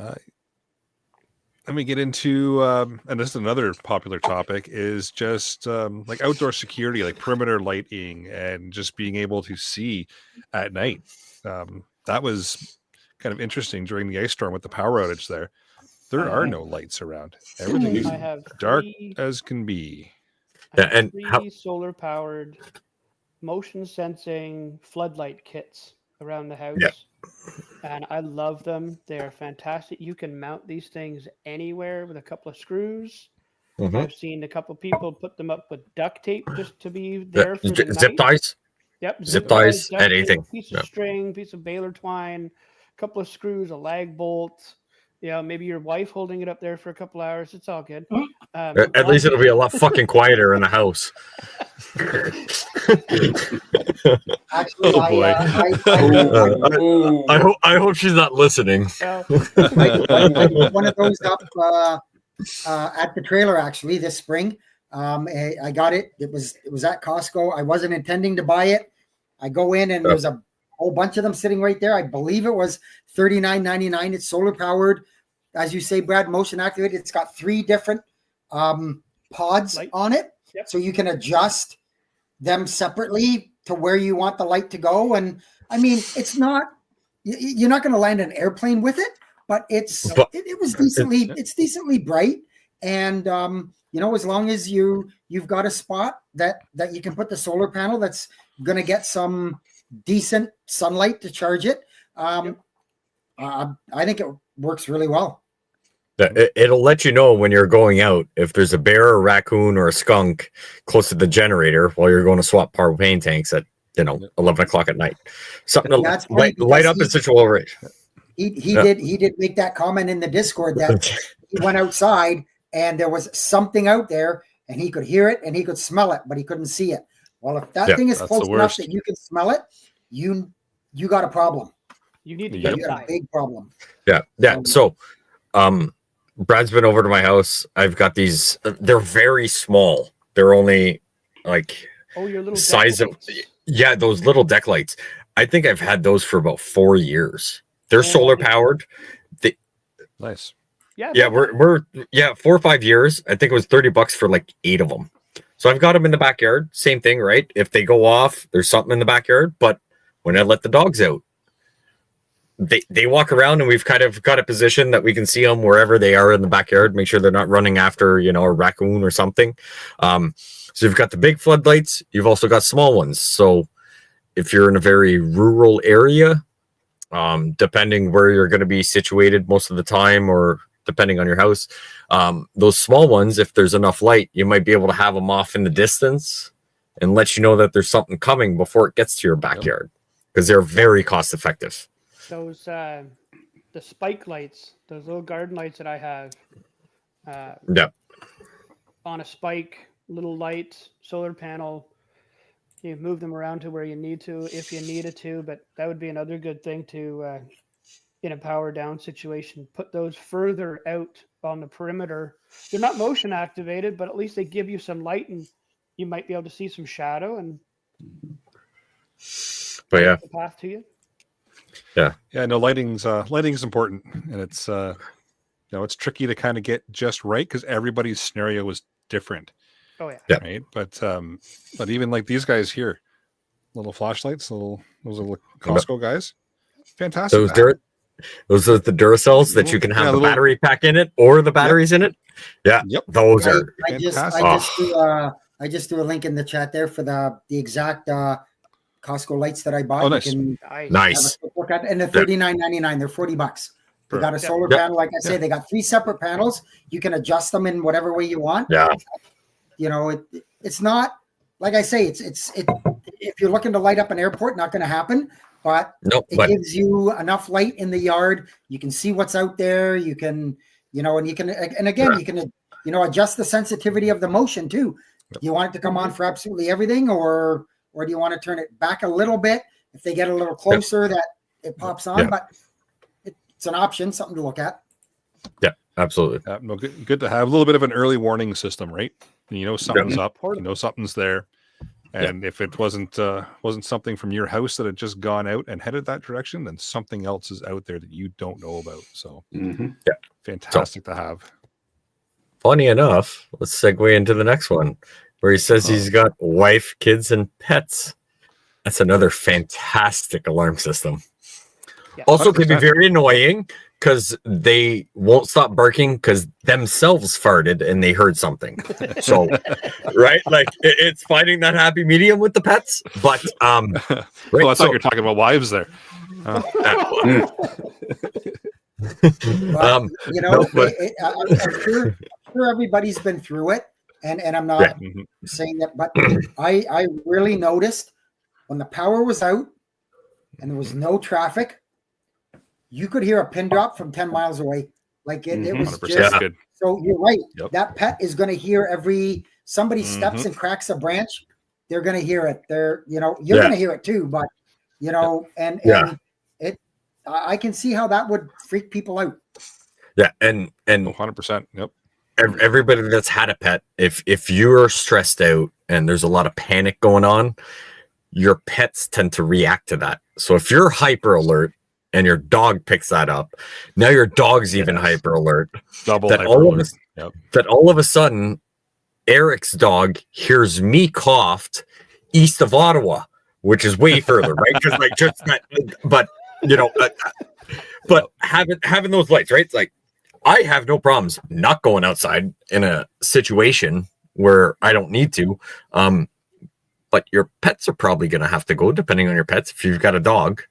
Let me get into, and this is another popular topic, is just like outdoor security, like perimeter lighting, and just being able to see at night. That was kind of interesting during the ice storm with the power outage there. There are no lights around. Everything is I have dark as can be. Yeah, and three solar-powered motion sensing floodlight kits around the house. Yeah. And I love them. They are fantastic. You can mount these things anywhere with a couple of screws. Mhm. I've seen a couple people put them up with duct tape just to be there for the Zip night. ties. Yep. Zip ties, duct tape, anything. A piece of string, piece of baler twine, a couple of screws, a lag bolt. Maybe your wife holding it up there for a couple hours. It's all good. At least it'll be a lot fucking quieter in the house. Actually, Oh, boy. I hope she's not listening. I put one of those up at the trailer actually this spring. I got it. It was at Costco. I wasn't intending to buy it. I go in and there's a whole bunch of them sitting right there. I believe it was $39.99. It's solar powered, as you say, Brad, motion activated. It's got 3 different pods on it, so you can adjust them separately to where you want the light to go. And I mean, it's not, you're not going to land an airplane with it, but it was decently, it's decently bright. And as long as you've got a spot that you can put the solar panel that's going to get some decent sunlight to charge it, I think it works really well. It'll let you know when you're going out if there's a bear, a raccoon, or a skunk close to the generator while you're going to swap propane tanks at 11 o'clock at night. Something to light up in such a low rate. He did make that comment in the Discord that he went outside and there was something out there and he could hear it and he could smell it, but he couldn't see it. Well, if that thing is close enough that you can smell it, you got a problem. You need to get a big problem. Yeah. So, Brad's been over to my house. I've got these. They're very small. They're only like your little size of those little deck lights. I think I've had those for about 4 years. They're solar powered. Nice. Yeah, we're 4 or 5 years. I think it was $30 for like 8 of them. So I've got them in the backyard. Same thing, right? If they go off, there's something in the backyard. But when I let the dogs out, they walk around and we've kind of got a position that we can see them wherever they are in the backyard. Make sure they're not running after, a raccoon or something. So you've got the big floodlights. You've also got small ones. So if you're in a very rural area, depending where you're going to be situated most of the time, or depending on your house, those small ones, if there's enough light, you might be able to have them off in the distance and let you know that there's something coming before it gets to your backyard, because they're very cost effective. Those the spike lights, those little garden lights that I have, on a spike, little light, solar panel. You move them around to where you need to if you needed to, but that would be another good thing to, in a power down situation, put those further out on the perimeter. They're not motion activated, but at least they give you some light and you might be able to see some shadow and the path to you. No, lighting's important, and it's it's tricky to kind of get just right because everybody's scenario is different. Oh yeah. Right, but even like these guys here, little flashlights, those little Costco guys, fantastic. Those are the Duracells that you can have the battery pack in it or the batteries in it. Yeah, those are fantastic. I just threw a link in the chat there for the exact Costco lights that I bought. Oh, nice. You can nice. look at, and they're $39.99. They're $40. They got a solar Yep. panel, like I say, they got 3 separate panels. You can adjust them in whatever way you want. Yeah. You know, it's not like I say, it's if you're looking to light up an airport, not going to happen. But Nope. it But gives you enough light in the yard. You can see what's out there. You can, you know, and you can, and again, Yeah. you can, you know, adjust the sensitivity of the motion too. You want it to come on for absolutely everything, or do you want to turn it back a little bit if they get a little closer that it pops on? Yeah. But it's an option, something to look at. yeah, absolutely. No, good to have a little bit of an early warning system, right? You know something's up. You know something's there. And if it wasn't something from your house that had just gone out and headed that direction, then something else is out there that you don't know about. So fantastic to have. Funny enough, let's segue into the next one where he says he's got wife, kids, and pets. That's another fantastic alarm system. Yeah. Also can be 100%. very annoying because they won't stop barking because themselves farted and they heard something. So, right? Like it's finding that happy medium with the pets. But Well, I thought you were talking about wives there. But, you know, no, but- I'm sure everybody's been through it, and I'm not saying that, but I really noticed when the power was out and there was no traffic, you could hear a pin drop from 10 miles away. Like it was 100% just good. so. You're right. Yep. That pet is going to hear every somebody steps and cracks a branch. They're going to hear it. You're going to hear it too. But you know, and it, I can see how that would freak people out. Yeah, and 100%. Yep. everybody that's had a pet, if you're stressed out and there's a lot of panic going on, your pets tend to react to that. So if you're hyper alert and your dog picks that up, now your dog's even hyper alert. Double That hyper all of alert. a, that all of a sudden, Eric's dog hears me coughed east of Ottawa, which is way further, right? Because like just that, but you know, but having those lights, right? It's like I have no problems not going outside in a situation where I don't need to. But your pets are probably going to have to go, depending on your pets. If you've got a dog,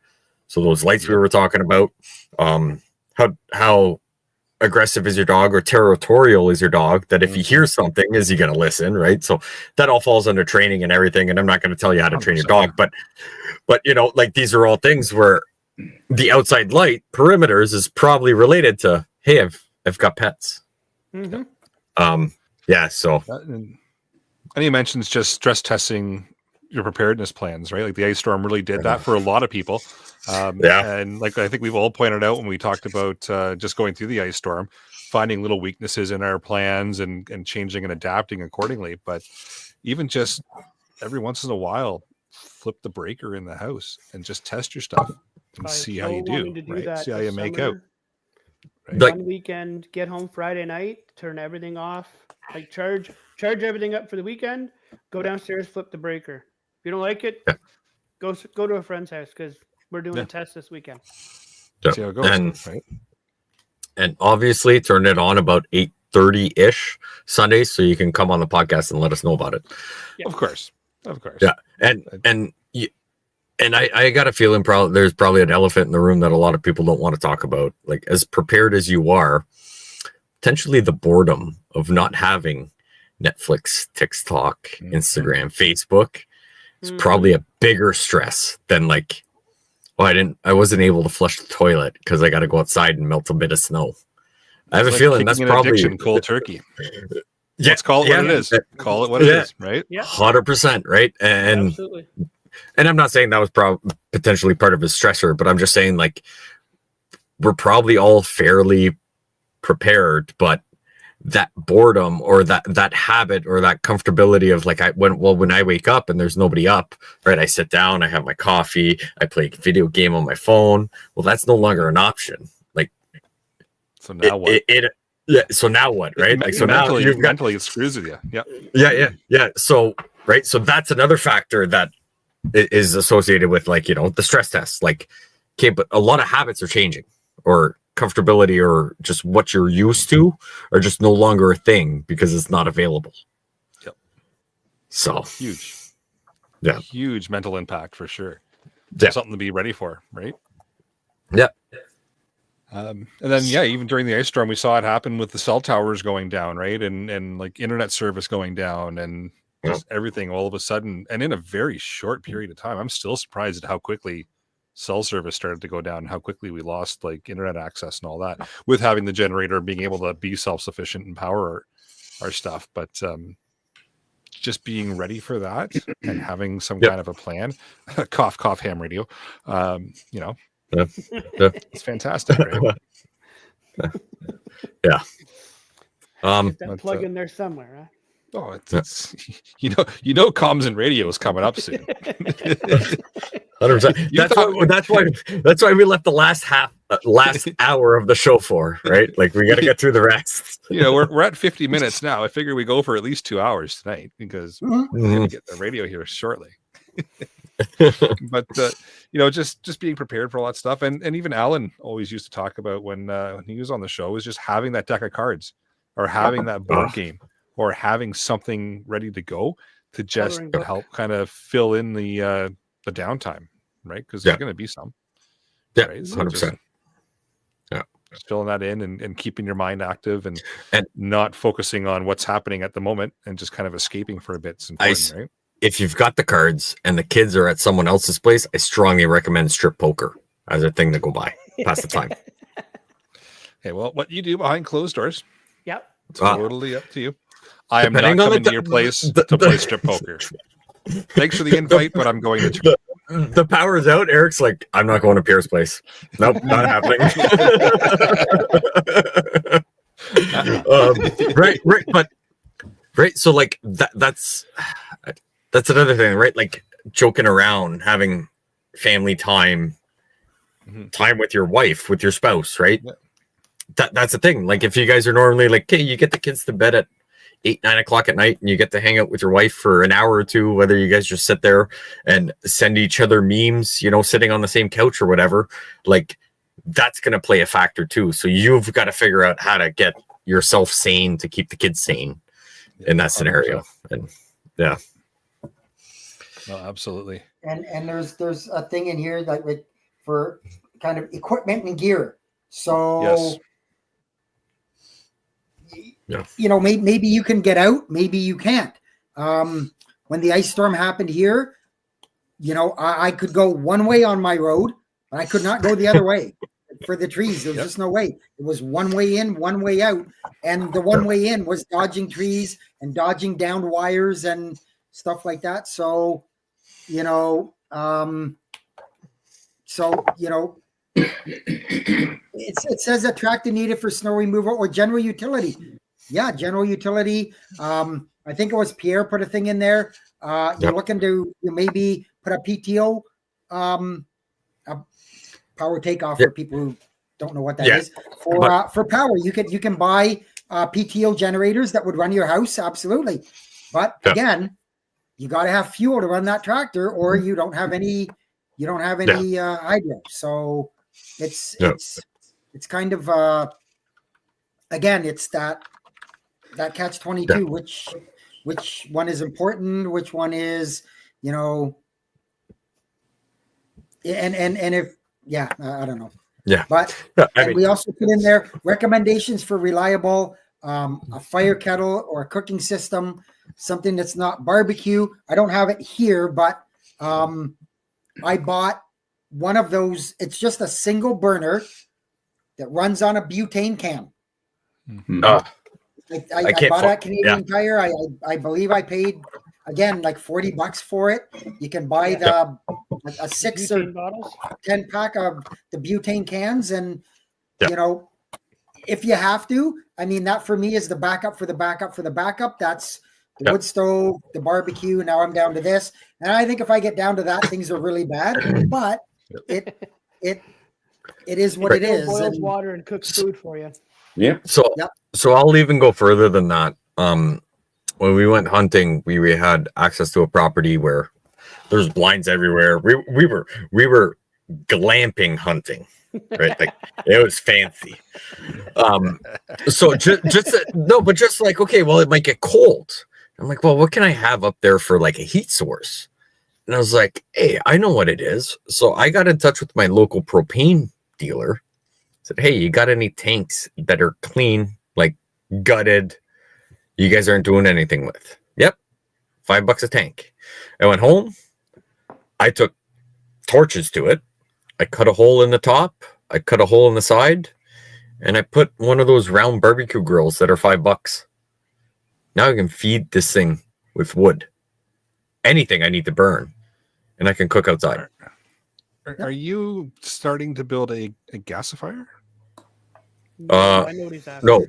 so those lights we were talking about, how aggressive is your dog or territorial is your dog? That if he hears something, is he going to listen? Right. So that all falls under training and everything. And I'm not going to tell you how to train your dog, but you know, like these are all things where the outside light perimeters is probably related to, hey, I've got pets. Yeah. So. And he mentions just stress testing your preparedness plans, right? Like the ice storm really did that for a lot of people. And like I think we've all pointed out when we talked about just going through the ice storm, finding little weaknesses in our plans and changing and adapting accordingly. But even just every once in a while, flip the breaker in the house and just test your stuff and see how you do. Right? See how you make out. Right? Like, one weekend, get home Friday night, turn everything off, like charge everything up for the weekend, go downstairs, flip the breaker. If you don't like it, go to a friend's house because we're doing a test this weekend. See how it goes. And obviously turn it on about 8:30-ish Sundays so you can come on the podcast and let us know about it. Yeah. Of course. Yeah. And I got a feeling there's probably an elephant in the room that a lot of people don't want to talk about. Like, as prepared as you are, potentially the boredom of not having Netflix, TikTok, Instagram, Facebook is probably a bigger stress than like, I wasn't able to flush the toilet because I got to go outside and melt a bit of snow. I have a feeling that's probably addiction, cold turkey. Yeah, Let's call it what it is. Call it what it is, right? Yeah, 100%, right? And absolutely. And I'm not saying that was potentially part of his stressor, but I'm just saying like we're probably all fairly prepared, but that boredom or that habit or that comfortability of like when I wake up and there's nobody up, right? I sit down, I have my coffee, I play a video game on my phone. Well, that's no longer an option. Like, so now what? So now what, right? Like, so now mentally it screws with you. Yeah. So, right. So that's another factor that is associated with, like, you know, the stress test. Like, okay, but a lot of habits are changing, or comfortability, or just what you're used to are just no longer a thing because it's not available. Yep. So huge mental impact for sure. Yeah. Something to be ready for, right? Yeah. And then, yeah, even during the ice storm, we saw it happen with the cell towers going down, right? And like internet service going down and just everything all of a sudden. And in a very short period of time, I'm still surprised at how quickly cell service started to go down and how quickly we lost like internet access and all that with having the generator being able to be self-sufficient and power our stuff. But just being ready for that and having some kind of a plan, cough, cough, ham radio, you know, it's fantastic, right? Yeah. Get that plug in there somewhere, huh? Oh, it's you know, comms and radio is coming up soon. 100%. That's why we left the last hour of the show for, right? Like we got to get through the rest. You know, we're at 50 minutes now. I figure we go for at least 2 hours tonight because we're gonna get the radio here shortly. But you know, just being prepared for all that stuff, and even Alan always used to talk about when he was on the show is just having that deck of cards or having that board game or having something ready to go to just help kind of fill in the downtime, right? Because there's going to be some. Yeah, right? So 100%. Just filling that in and keeping your mind active and not focusing on what's happening at the moment and just kind of escaping for a bit. It's important, right? If you've got the cards and the kids are at someone else's place, I strongly recommend strip poker as a thing to go by. Pass the time. Okay, well, what you do behind closed doors, Yep, it's totally up to you. I am not Depending on coming to your place to play strip poker. Thanks for the invite, but I'm going to. The power is out. Eric's like, I'm not going to Pierre's place. Nope, not happening. Right. So like that's another thing, right? Like joking around, having family time, time with your wife, with your spouse, right? Yeah. That's the thing. Like if you guys are normally like, okay, you get the kids to bed at 8-9 o'clock at night and you get to hang out with your wife for an hour or two, whether you guys just sit there and send each other memes, you know, sitting on the same couch or whatever, like that's going to play a factor too. So you've got to figure out how to get yourself sane to keep the kids sane in that scenario. 100%. And yeah. No, absolutely. And there's a thing in here like for kind of equipment and gear. So yes. You know, maybe you can get out, maybe you can't. When the ice storm happened here, you know, I could go one way on my road, but I could not go the other way for the trees. There was just no way. It was one way in, one way out. And the one way in was dodging trees and dodging downed wires and stuff like that. So, you know, it says attract and needed for snow removal or general utility. Yeah, general utility. I think it was Pierre put a thing in there. You're looking to maybe put a PTO, a power takeoff for people who don't know what that is. For power, you can buy PTO generators that would run your house, absolutely. But again, you got to have fuel to run that tractor, or you don't have any. You don't have any hydro. So it's kind of again, it's that catch-22, which one is important, which one is, you know, and if I don't know. Yeah. But we also put in there recommendations for reliable a fire kettle or a cooking system, something that's not barbecue. I don't have it here, but I bought one of those. It's just a single burner that runs on a butane can. Mm-hmm. I bought at Canadian Tire. I believe I paid again like $40 for it. You can buy a 6 or 10 pack of the butane cans, and you know, if you have to, I mean, that for me is the backup for the backup for the backup. That's the wood stove, the barbecue. Now I'm down to this, and I think if I get down to that, things are really bad. But it is what it is. Boils water and cooks food for you. Yeah. So I'll even go further than that. When we went hunting, we had access to a property where there's blinds everywhere. We were glamping hunting, right? Like it was fancy. So just like, okay, well, it might get cold. I'm like, well, what can I have up there for like a heat source? And I was like, hey, I know what it is. So I got in touch with my local propane dealer, said, hey, you got any tanks that are clean, like gutted, you guys aren't doing anything with? Yep, $5 a tank. I went home. I took torches to it. I cut a hole in the top. I cut a hole in the side. And I put one of those round barbecue grills that are $5. Now I can feed this thing with wood. Anything I need to burn. And I can cook outside. Are you starting to build a gasifier? I know what he's after. No.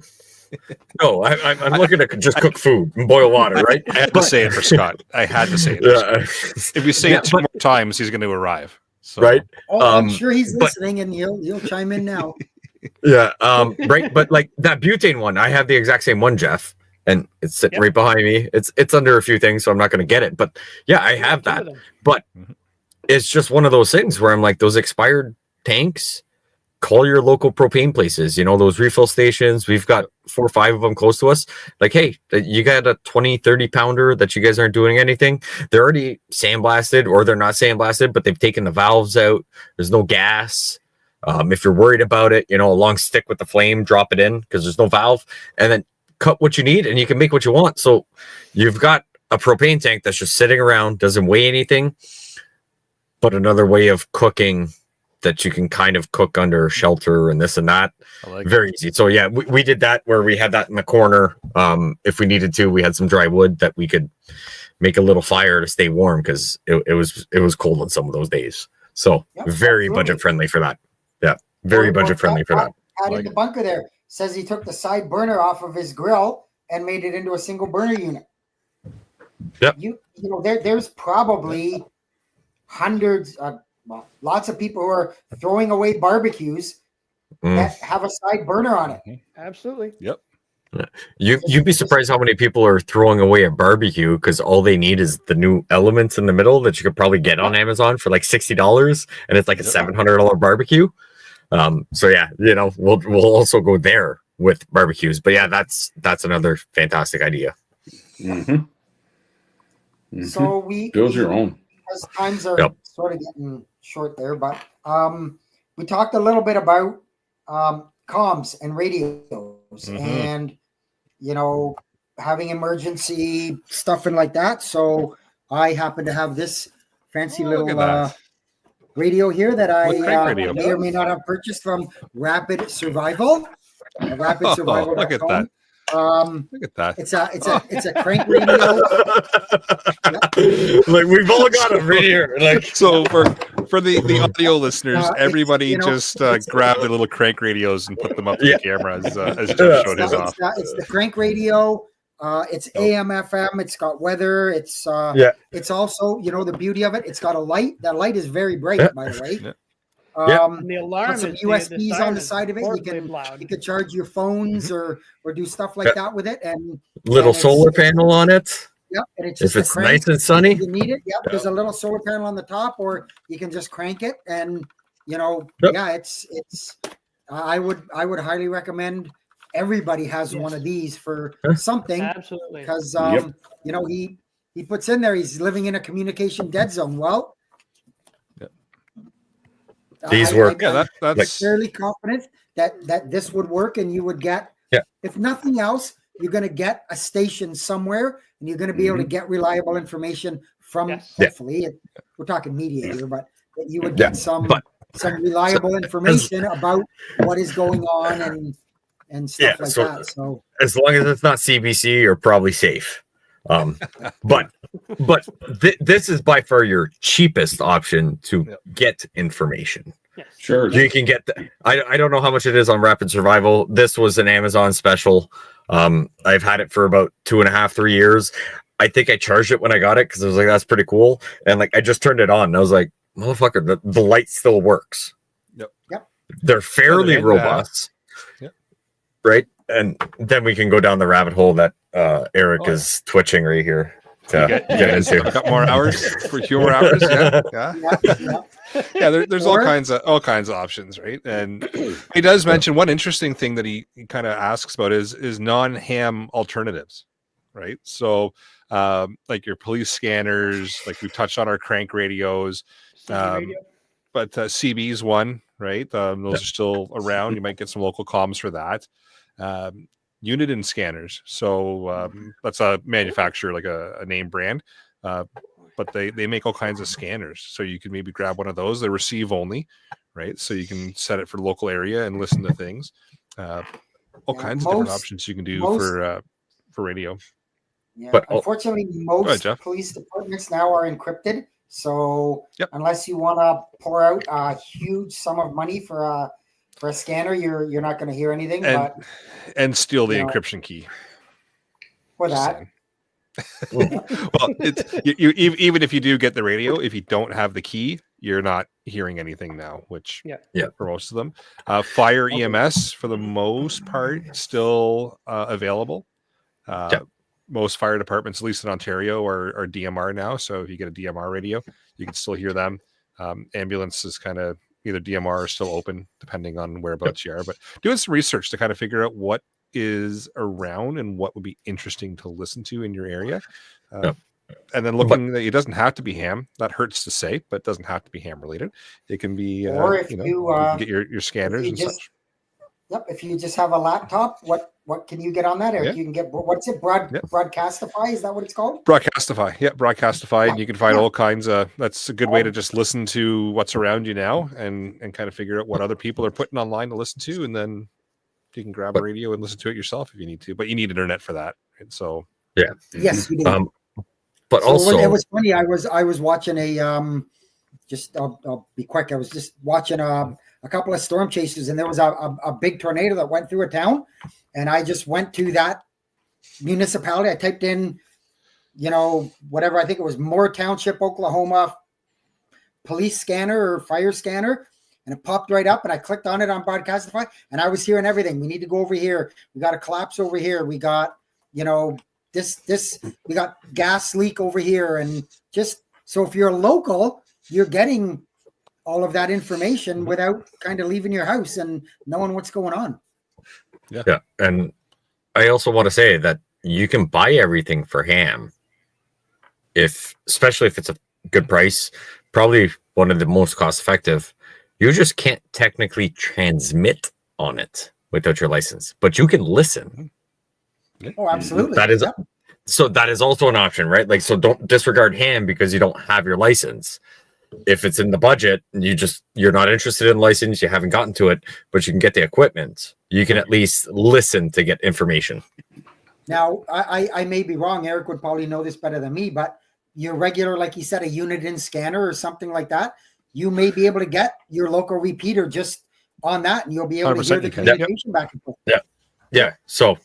No, I'm looking to just cook food and boil water, right? I had to say it for Scott. I had to say it. For Scott. If you say it two more times, he's going to arrive. So. Right? Oh, I'm sure he's listening, and he'll chime in now. Yeah, right. But like that butane one, I have the exact same one, Jeff, and it's sitting right behind me. It's under a few things, so I'm not going to get it. But yeah, I have that. But it's just one of those things where I'm like, those expired tanks. Call your local propane places, those refill stations. We've got 4 or 5 of them close to us. Like, hey, you got a 20, 30 pounder that you guys aren't doing anything. They're already sandblasted, or they're not sandblasted, but they've taken the valves out. There's no gas. If you're worried about it, a long stick with the flame, drop it in because there's no valve, and then cut what you need and you can make what you want. So you've got a propane tank that's just sitting around, doesn't weigh anything, but another way of cooking that you can kind of cook under shelter and this and that. Very easy. So yeah, we did that where we had that in the corner. If we needed to, we had some dry wood that we could make a little fire to stay warm because it was cold on some of those days. So very budget friendly for that. Yeah, very budget friendly for that. Had in the bunker there says he took the side burner off of his grill and made it into a single burner unit. Yep. There's probably hundreds of lots of people who are throwing away barbecues that have a side burner on it. Absolutely. Yep. You'd be surprised how many people are throwing away a barbecue because all they need is the new elements in the middle that you could probably get on Amazon for like $60, and it's like a $700 barbecue. So yeah, we'll also go there with barbecues. But yeah, that's another fantastic idea. So we build your own. As times are sort of getting short there, but we talked a little bit about comms and radios and having emergency stuff and like that. So I happen to have this fancy little radio here that I may or may not have purchased from Rapid Survival. RapidSurvival.com. Look at that. Look at that. It's a crank radio. Like we've all got them right here. Like so for the audio listeners, everybody just grab the little crank radios and put them up to the camera as Jeff showed his off. It's the crank radio. It's AM, FM. It's got weather. It's also the beauty of it. It's got a light. That light is very bright, by the way. And the alarm some is USBs on the side of it. You can charge your phones or do stuff like that with it. And little solar panel on it. Yep. And it's just if it's nice and sunny. You need it. Yep. There's a little solar panel on the top, or you can just crank it. And it's. I would highly recommend everybody has one of these for something. Absolutely. Because he puts in there he's living in a communication dead zone. Well. These work. That's fairly confident that this would work, and you would get, if nothing else, you're going to get a station somewhere, and you're going to be able to get reliable information from. Hopefully, we're talking media here, but you would get some reliable information about what is going on and stuff like that. So as long as it's not CBC, you're probably safe. But this is by far your cheapest option to get information. Sure, you can get I don't know how much it is on Rapid Survival. This was an Amazon special. I've had it for about 2.5, 3 years. I think I charged it when I got it because I was like, that's pretty cool. And like I just turned it on and I was like, motherfucker, the light still works. Yep. They're fairly robust. Right. And then we can go down the rabbit hole that Eric is twitching right here to get into. A couple more hours for a few more hours. There's all kinds of options, right? And he does mention one interesting thing that he kind of asks about is non-ham alternatives, right? So like your police scanners, like we touched on our crank radios, but CB's one right? Those are still around. You might get some local comms for that. Uniden scanners. So that's a manufacturer, like a name brand. But they make all kinds of scanners. So you can maybe grab one of those. They receive only, right? So you can set it for local area and listen to things. All kinds of different options you can do for radio. Yeah, But unfortunately, most police departments now are encrypted. So unless you want to pour out a huge sum of money for a scanner, you're not going to hear anything. And steal the encryption key. For that. Well, it's even if you do get the radio, if you don't have the key, you're not hearing anything now. Which for most of them, fire EMS for the most part still available. Most fire departments, at least in Ontario, are DMR now. So if you get a DMR radio, you can still hear them. Ambulance is kind of either DMR or still open, depending on whereabouts you are. But doing some research to kind of figure out what is around and what would be interesting to listen to in your area. And then looking that it doesn't have to be ham. That hurts to say, but it doesn't have to be ham related. It can be, or if you can get your scanners and such. Yep. If you just have a laptop, what can you get on that? You can get, what's it? Broadcastify? Is that what it's called? Broadcastify. Yeah. Broadcastify. And you can find all kinds of, that's a good way to just listen to what's around you now and kind of figure out what other people are putting online to listen to. And then you can grab a radio and listen to it yourself if you need to, but you need internet for that. And so, yes, you do. But so also, it was funny. I was watching I'll be quick. I was just watching a couple of storm chasers, and there was a big tornado that went through a town, and I just went to that municipality. I typed in, whatever, I think it was Moore Township, Oklahoma police scanner or fire scanner, and it popped right up, and I clicked on it on Broadcastify, and I was hearing everything. We need to go over here. We got a collapse over here. We got, this, we got gas leak over here. And just, so if you're local, you're getting all of that information without kind of leaving your house and knowing what's going on. Yeah. And I also want to say that you can buy everything for ham, especially if it's a good price, probably one of the most cost effective. You just can't technically transmit on it without your license, but you can listen. Oh, absolutely. That is so that is also an option, right? Like, so don't disregard ham because you don't have your license. If it's in the budget, you're not interested in license, you haven't gotten to it, but you can get the equipment. You can at least listen to get information. Now, I may be wrong. Eric would probably know this better than me, but your regular, like you said, a Uniden scanner or something like that, you may be able to get your local repeater just on that, and you'll be able to hear the communication back and forth. Yeah. So,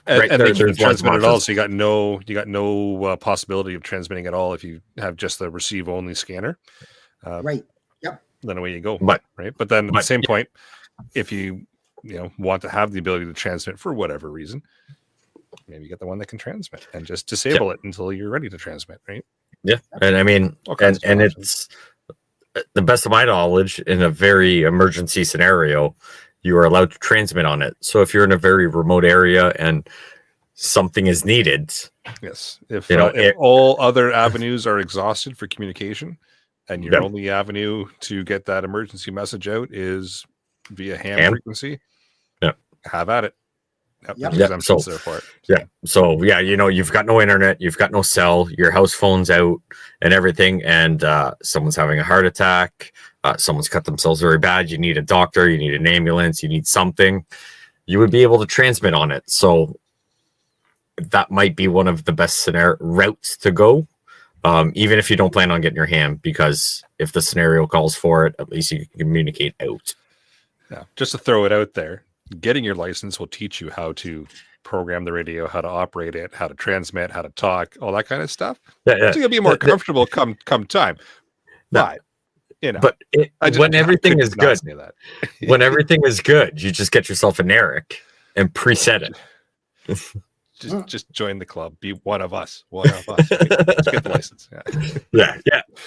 and they can't transmit at all. So you got no possibility of transmitting at all if you have just the receive only scanner. Right. Yep. Then away you go. But then at the same point, if you want to have the ability to transmit for whatever reason, maybe get the one that can transmit and just disable it until you're ready to transmit. Right. Yeah. And I mean, and it's the best of my knowledge, in a very emergency scenario, you are allowed to transmit on it. So if you're in a very remote area and something is needed, yes, if all other avenues are exhausted for communication, and your only avenue to get that emergency message out is via ham frequency, have at it. So, there for it. So you've got no internet, you've got no cell, your house phone's out and everything, and someone's having a heart attack, someone's cut themselves very bad, you need a doctor, you need an ambulance, you need something, you would be able to transmit on it. So that might be one of the best routes to go, even if you don't plan on getting your ham, because if the scenario calls for it, at least you can communicate out. Yeah, just to throw it out there, getting your license will teach you how to program the radio, how to operate it, how to transmit, how to talk, all that kind of stuff. It's going to be more comfortable come time. But when everything is good, when everything is good, you just get yourself an Eric and preset it. Just join the club. Be one of us. Let's get the license. Yeah.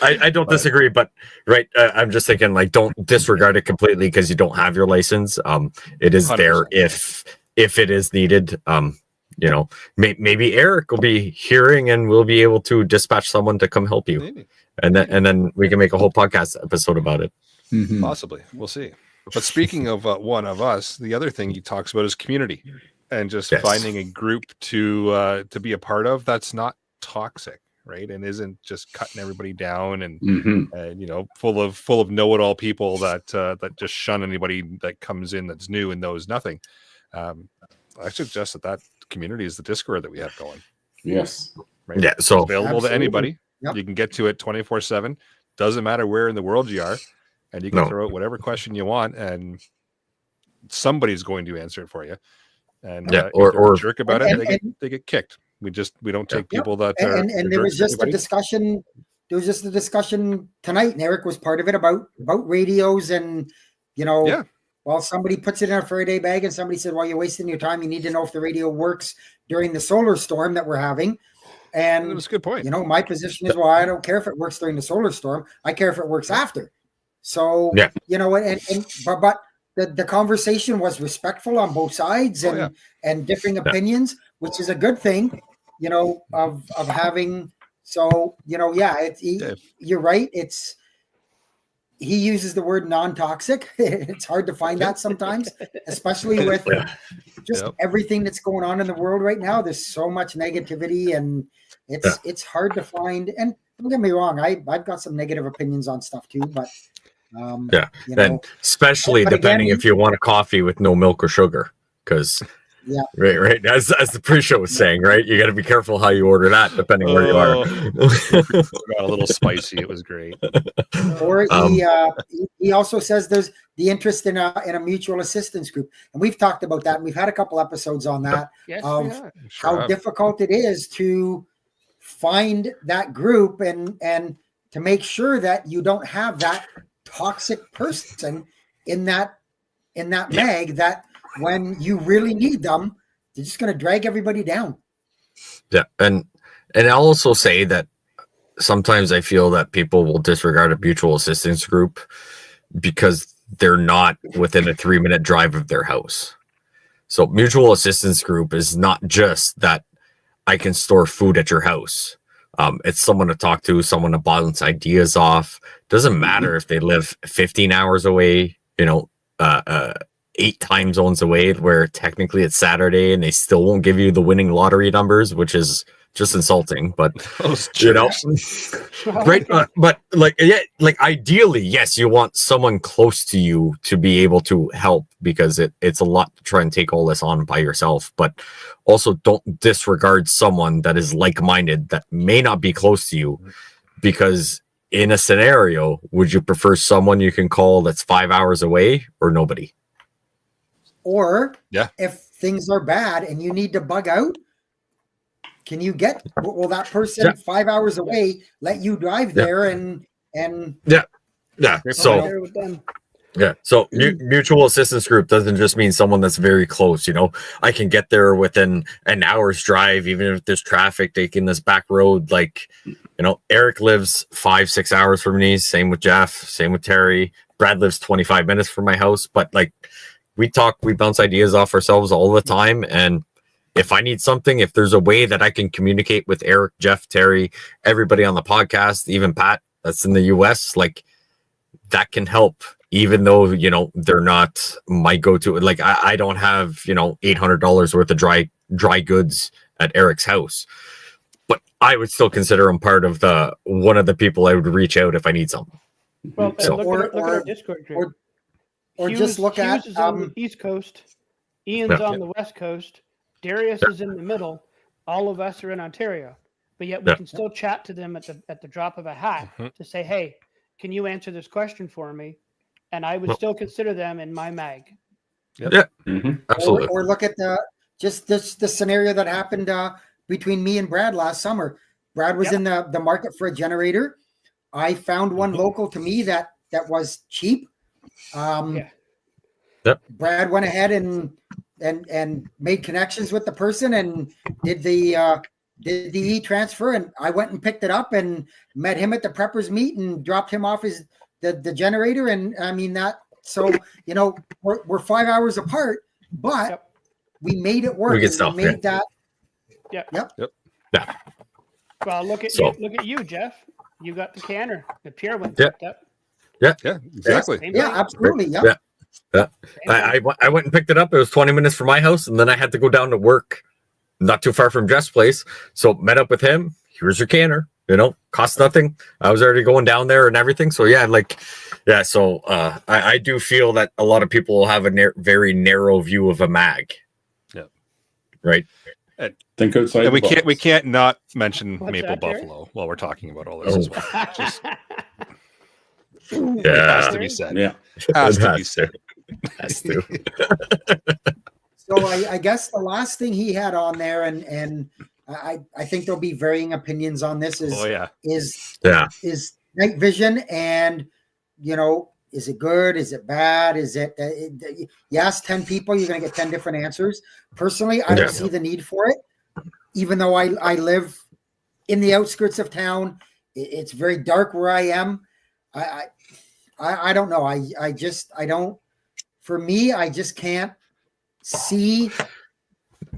I don't disagree, but I'm just thinking, like, don't disregard it completely because you don't have your license. It is 100%. There if it is needed. Maybe Eric will be hearing and we'll be able to dispatch someone to come help you. Maybe. And then we can make a whole podcast episode about it. Possibly. We'll see. But speaking of one of us, the other thing he talks about is community, and just Yes. finding a group to be a part of that's not toxic, right? And isn't just cutting everybody down and full of know-it-all people that just shun anybody that comes in that's new and knows nothing. I suggest that community is the Discord that we have going. Yes. Right? Yeah, so it's available to anybody. Yep. You can get to it 24/7. Doesn't matter where in the world you are, and you can throw out whatever question you want, and somebody's going to answer it for you. And if they're a jerk about it, they get kicked. We don't take people that are. And there was just a discussion. There was just a discussion tonight, and Eric was part of it about radios, and well, somebody puts it in a Faraday bag, and somebody said, "Well, you're wasting your time. You need to know if the radio works during the solar storm that we're having." And it was a good point. My position is, well, I don't care if it works during the solar storm. I care if it works after. So, but the conversation was respectful on both sides and differing opinions, which is a good thing, of having. So, you're right. He uses the word non-toxic. It's hard to find that sometimes, especially with just everything that's going on in the world right now. There's so much negativity, and it's hard to find. And don't get me wrong, I've got some negative opinions on stuff too, but and especially depending if you want a coffee with no milk or sugar, because right as the pre-show was saying, right, you got to be careful how you order that depending where you are. Got a little spicy. It was great. Or he also says there's the interest in a mutual assistance group, and we've talked about that, and we've had a couple episodes on that of how difficult it is to find that group and to make sure that you don't have that toxic person in that mag that when you really need them, they're just going to drag everybody down. Yeah. And I'll also say that sometimes I feel that people will disregard a mutual assistance group because they're not within a 3-minute drive of their house. So mutual assistance group is not just that I can store food at your house. It's someone to talk to, someone to bounce ideas off. Doesn't matter if they live 15 hours away, 8 time zones away, where technically it's Saturday and they still won't give you the winning lottery numbers, which is just insulting. But right? But ideally, yes, you want someone close to you to be able to help, because it's a lot to try and take all this on by yourself. But also, don't disregard someone that is like-minded that may not be close to you, because in a scenario, would you prefer someone you can call that's 5 hours away or nobody? Or if things are bad and you need to bug out, can you will that person 5 hours away let you drive there and so mutual assistance group doesn't just mean someone that's very close. I can get there within an hour's drive, even if there's traffic taking this back road. Eric lives 5-6 hours from me, same with Jeff, same with Terry. Brad lives 25 minutes from my house, but we bounce ideas off ourselves all the time. And if I need something, if there's a way that I can communicate with Eric, Jeff, Terry, everybody on the podcast, even Pat that's in the US, that can help, even though, they're not my go-to. I don't have, $800 worth of dry goods at Eric's house, but I would still consider him part of one of the people I would reach out if I need something. Well, look at our Discord group. Or Hughes, just look at is on the East Coast, Ian's on the West Coast, Darius is in the middle. All of us are in Ontario, but yet we can still chat to them at the drop of a hat to say, "Hey, can you answer this question for me?" And I would still consider them in my mag. Absolutely. Or look at the scenario that happened between me and Brad last summer. Brad was in the market for a generator. I found one local to me that was cheap. Brad went ahead and made connections with the person and did the e-transfer, and I went and picked it up and met him at the preppers meet and dropped him off the generator. And I mean we're 5 hours apart, but we made it work. We made that. Well, look at you, Jeff. You got the canner. The Pierre went up. Yeah, exactly. Yeah, absolutely. I went and picked it up. It was 20 minutes from my house, and then I had to go down to work, not too far from Jeff's place. So met up with him. Here's your canner. Cost nothing. I was already going down there and everything. So So I do feel that a lot of people will have a very narrow view of a mag. Yeah. Right. Think outside. And the box. we can't not mention What's Maple that, Terry? Buffalo while we're talking about all this as well. Just, Yeah. it has to be said. Yeah. Has to be said. Has to. So I guess the last thing he had on there, and I think there'll be varying opinions on this, is is night vision, and is it good? Is it bad? Is it? You ask 10 people, you're going to get 10 different answers. Personally, I don't see the need for it, even though I live in the outskirts of town. It's very dark where I am. I don't know. I don't. For me, I just can't see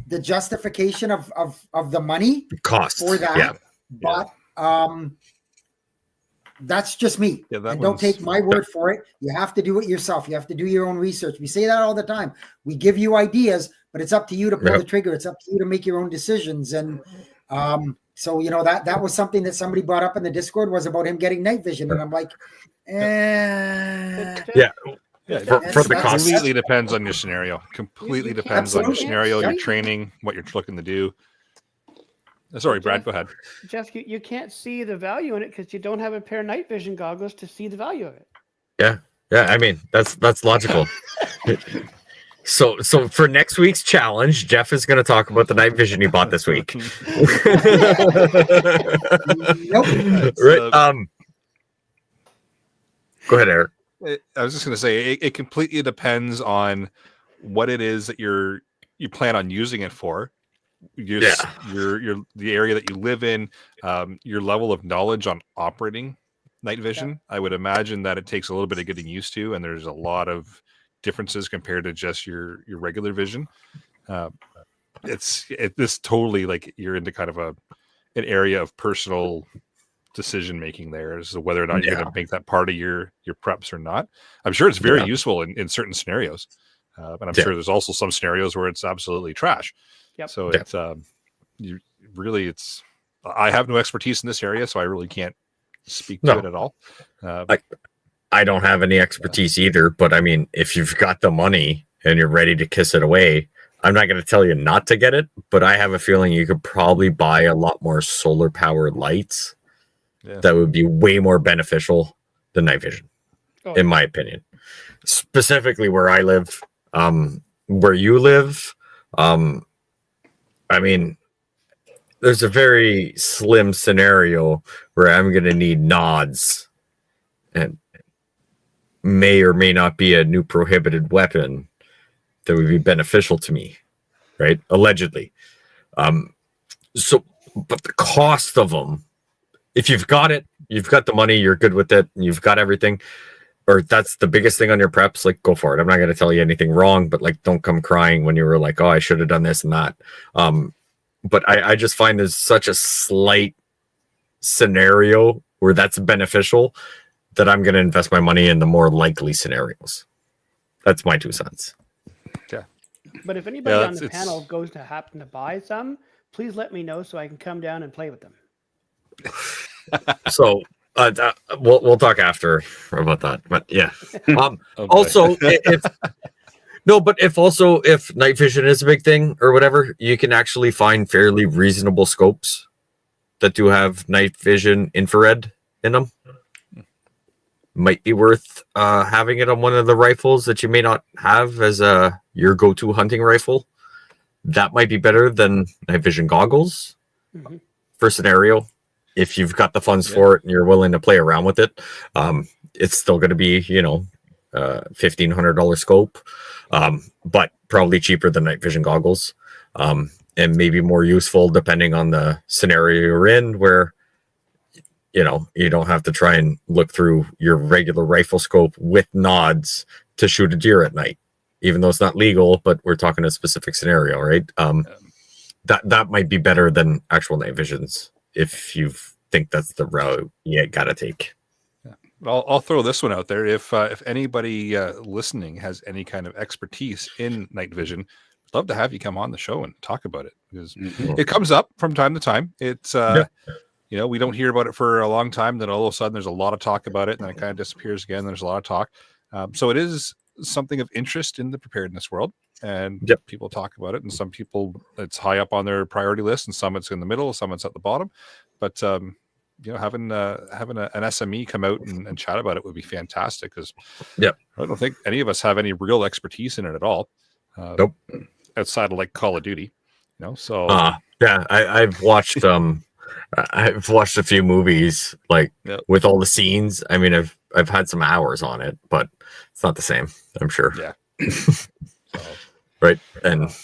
the justification of the money Cost for that. Yeah. But that's just me. Yeah, and don't take my word for it. You have to do it yourself. You have to do your own research. We say that all the time. We give you ideas, but it's up to you to pull the trigger. It's up to you to make your own decisions. And so that was something that somebody brought up in the Discord, was about him getting night vision, and I'm like, Yeah, for the cost. Completely depends on your scenario. Completely depends on your Absolutely. scenario, your Yeah. training, what you're looking to do. Sorry, Brad, go ahead. Jeff, you can't see the value in it because you don't have a pair of night vision goggles to see the value of it. Yeah. I mean, that's logical. So for next week's challenge, Jeff is going to talk about the night vision he bought this week. Nope. Right. Go ahead, Eric. I was just going to say it completely depends on what it is that you plan on using it for. Your the area that you live in, your level of knowledge on operating night vision. Yeah. I would imagine that it takes a little bit of getting used to, and there's a lot of differences compared to just your regular vision. This totally, like, you're into kind of an area of personal decision making there as to whether or not you're going to make that part of your preps or not. I'm sure it's very useful in certain scenarios, but I'm sure there's also some scenarios where it's absolutely trash. Yep. So it's I have no expertise in this area, so I really can't speak to it at all. I don't have any expertise either, but I mean, if you've got the money and you're ready to kiss it away, I'm not going to tell you not to get it, but I have a feeling you could probably buy a lot more solar powered lights that would be way more beneficial than night vision, in my opinion. Specifically where I live, where you live, I mean, there's a very slim scenario where I'm going to need nods, and may or may not be a new prohibited weapon that would be beneficial to me, right? Allegedly. But the cost of them, if you've got it, you've got the money, you're good with it, and you've got everything, or that's the biggest thing on your preps, like, go for it. I'm not going to tell you anything wrong, but like, don't come crying when you were like, oh, I should have done this and that. But I just find there's such a slight scenario where that's beneficial that I'm going to invest my money in the more likely scenarios. That's my 2 cents. Yeah. But if anybody on the panel goes to happen to buy some, please let me know so I can come down and play with them. So we'll talk after about that. But yeah. Also, if night vision is a big thing or whatever, you can actually find fairly reasonable scopes that do have night vision infrared in them. Might be worth having it on one of the rifles that you may not have as your go-to hunting rifle. That might be better than night vision goggles for scenario. If you've got the funds for it and you're willing to play around with it, it's still going to be, $1,500 scope, but probably cheaper than night vision goggles, and maybe more useful depending on the scenario you're in, where you don't have to try and look through your regular rifle scope with nods to shoot a deer at night, even though it's not legal, but we're talking a specific scenario, right? That might be better than actual night visions if you think that's the route you gotta take. I'll throw this one out there. If anybody listening has any kind of expertise in night vision, I'd love to have you come on the show and talk about it, because it comes up from time to time. It's you know, we don't hear about it for a long time. Then all of a sudden, there's a lot of talk about it, and then it kind of disappears again. There's a lot of talk. So it is something of interest in the preparedness world, and people talk about it. And some people, it's high up on their priority list, and some it's in the middle, some it's at the bottom. But you know, having an SME come out and chat about it would be fantastic, because I don't think any of us have any real expertise in it at all. Nope. Outside of like Call of Duty, you know. So I've watched I've watched a few movies like with all the scenes. I mean, I've had some hours on it, but it's not the same, I'm sure. Yeah. So, right. And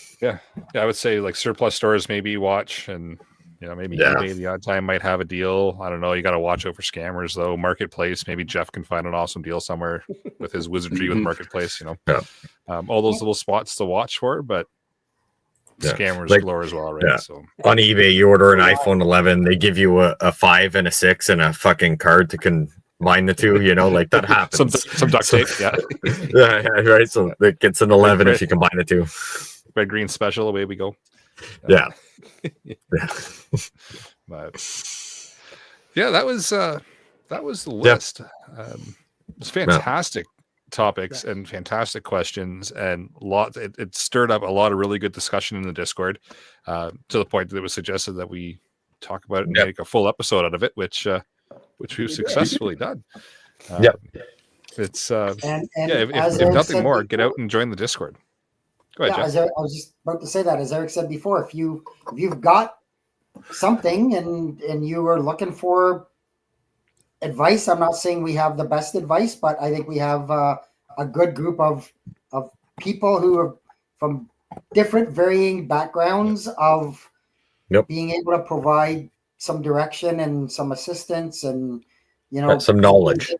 I would say like surplus stores maybe watch, and you know, maybe eBay the odd time might have a deal. I don't know. You got to watch out for scammers though. Marketplace, maybe Jeff can find an awesome deal somewhere with his wizardry with Marketplace. You know, all those little spots to watch for, but scammers galore as well, right? So on eBay, you order an iPhone 11, they give you a 5 and a 6 and a fucking card to combine the two. You know, like that happens. some duct tape, right. So it gets an 11 if you combine the two. Red green special, away we go. Yeah. But yeah, that was the list. It was fantastic topics and fantastic questions, and lots. It stirred up a lot of really good discussion in the Discord, to the point that it was suggested that we talk about it and make a full episode out of it, which we've successfully done. It's if nothing more, get out and join the Discord. Go ahead, Jeff. I was just about to say that, as Eric said before, if you've got something and you were looking for advice, I'm not saying we have the best advice, but I think we have a good group of people who are from different varying backgrounds of being able to provide some direction and some assistance, and you know, some knowledge.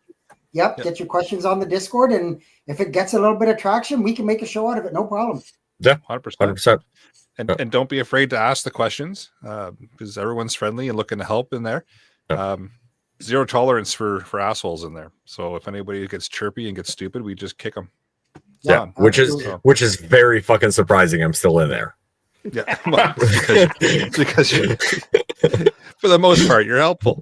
Get your questions on the Discord, and if it gets a little bit of traction, we can make a show out of it. No problem. Yeah, 100%. And don't be afraid to ask the questions, because everyone's friendly and looking to help in there. Zero tolerance for assholes in there. So if anybody gets chirpy and gets stupid, we just kick them. Yeah, which is very fucking surprising. I'm still in there. Yeah, well, because for the most part, you're helpful.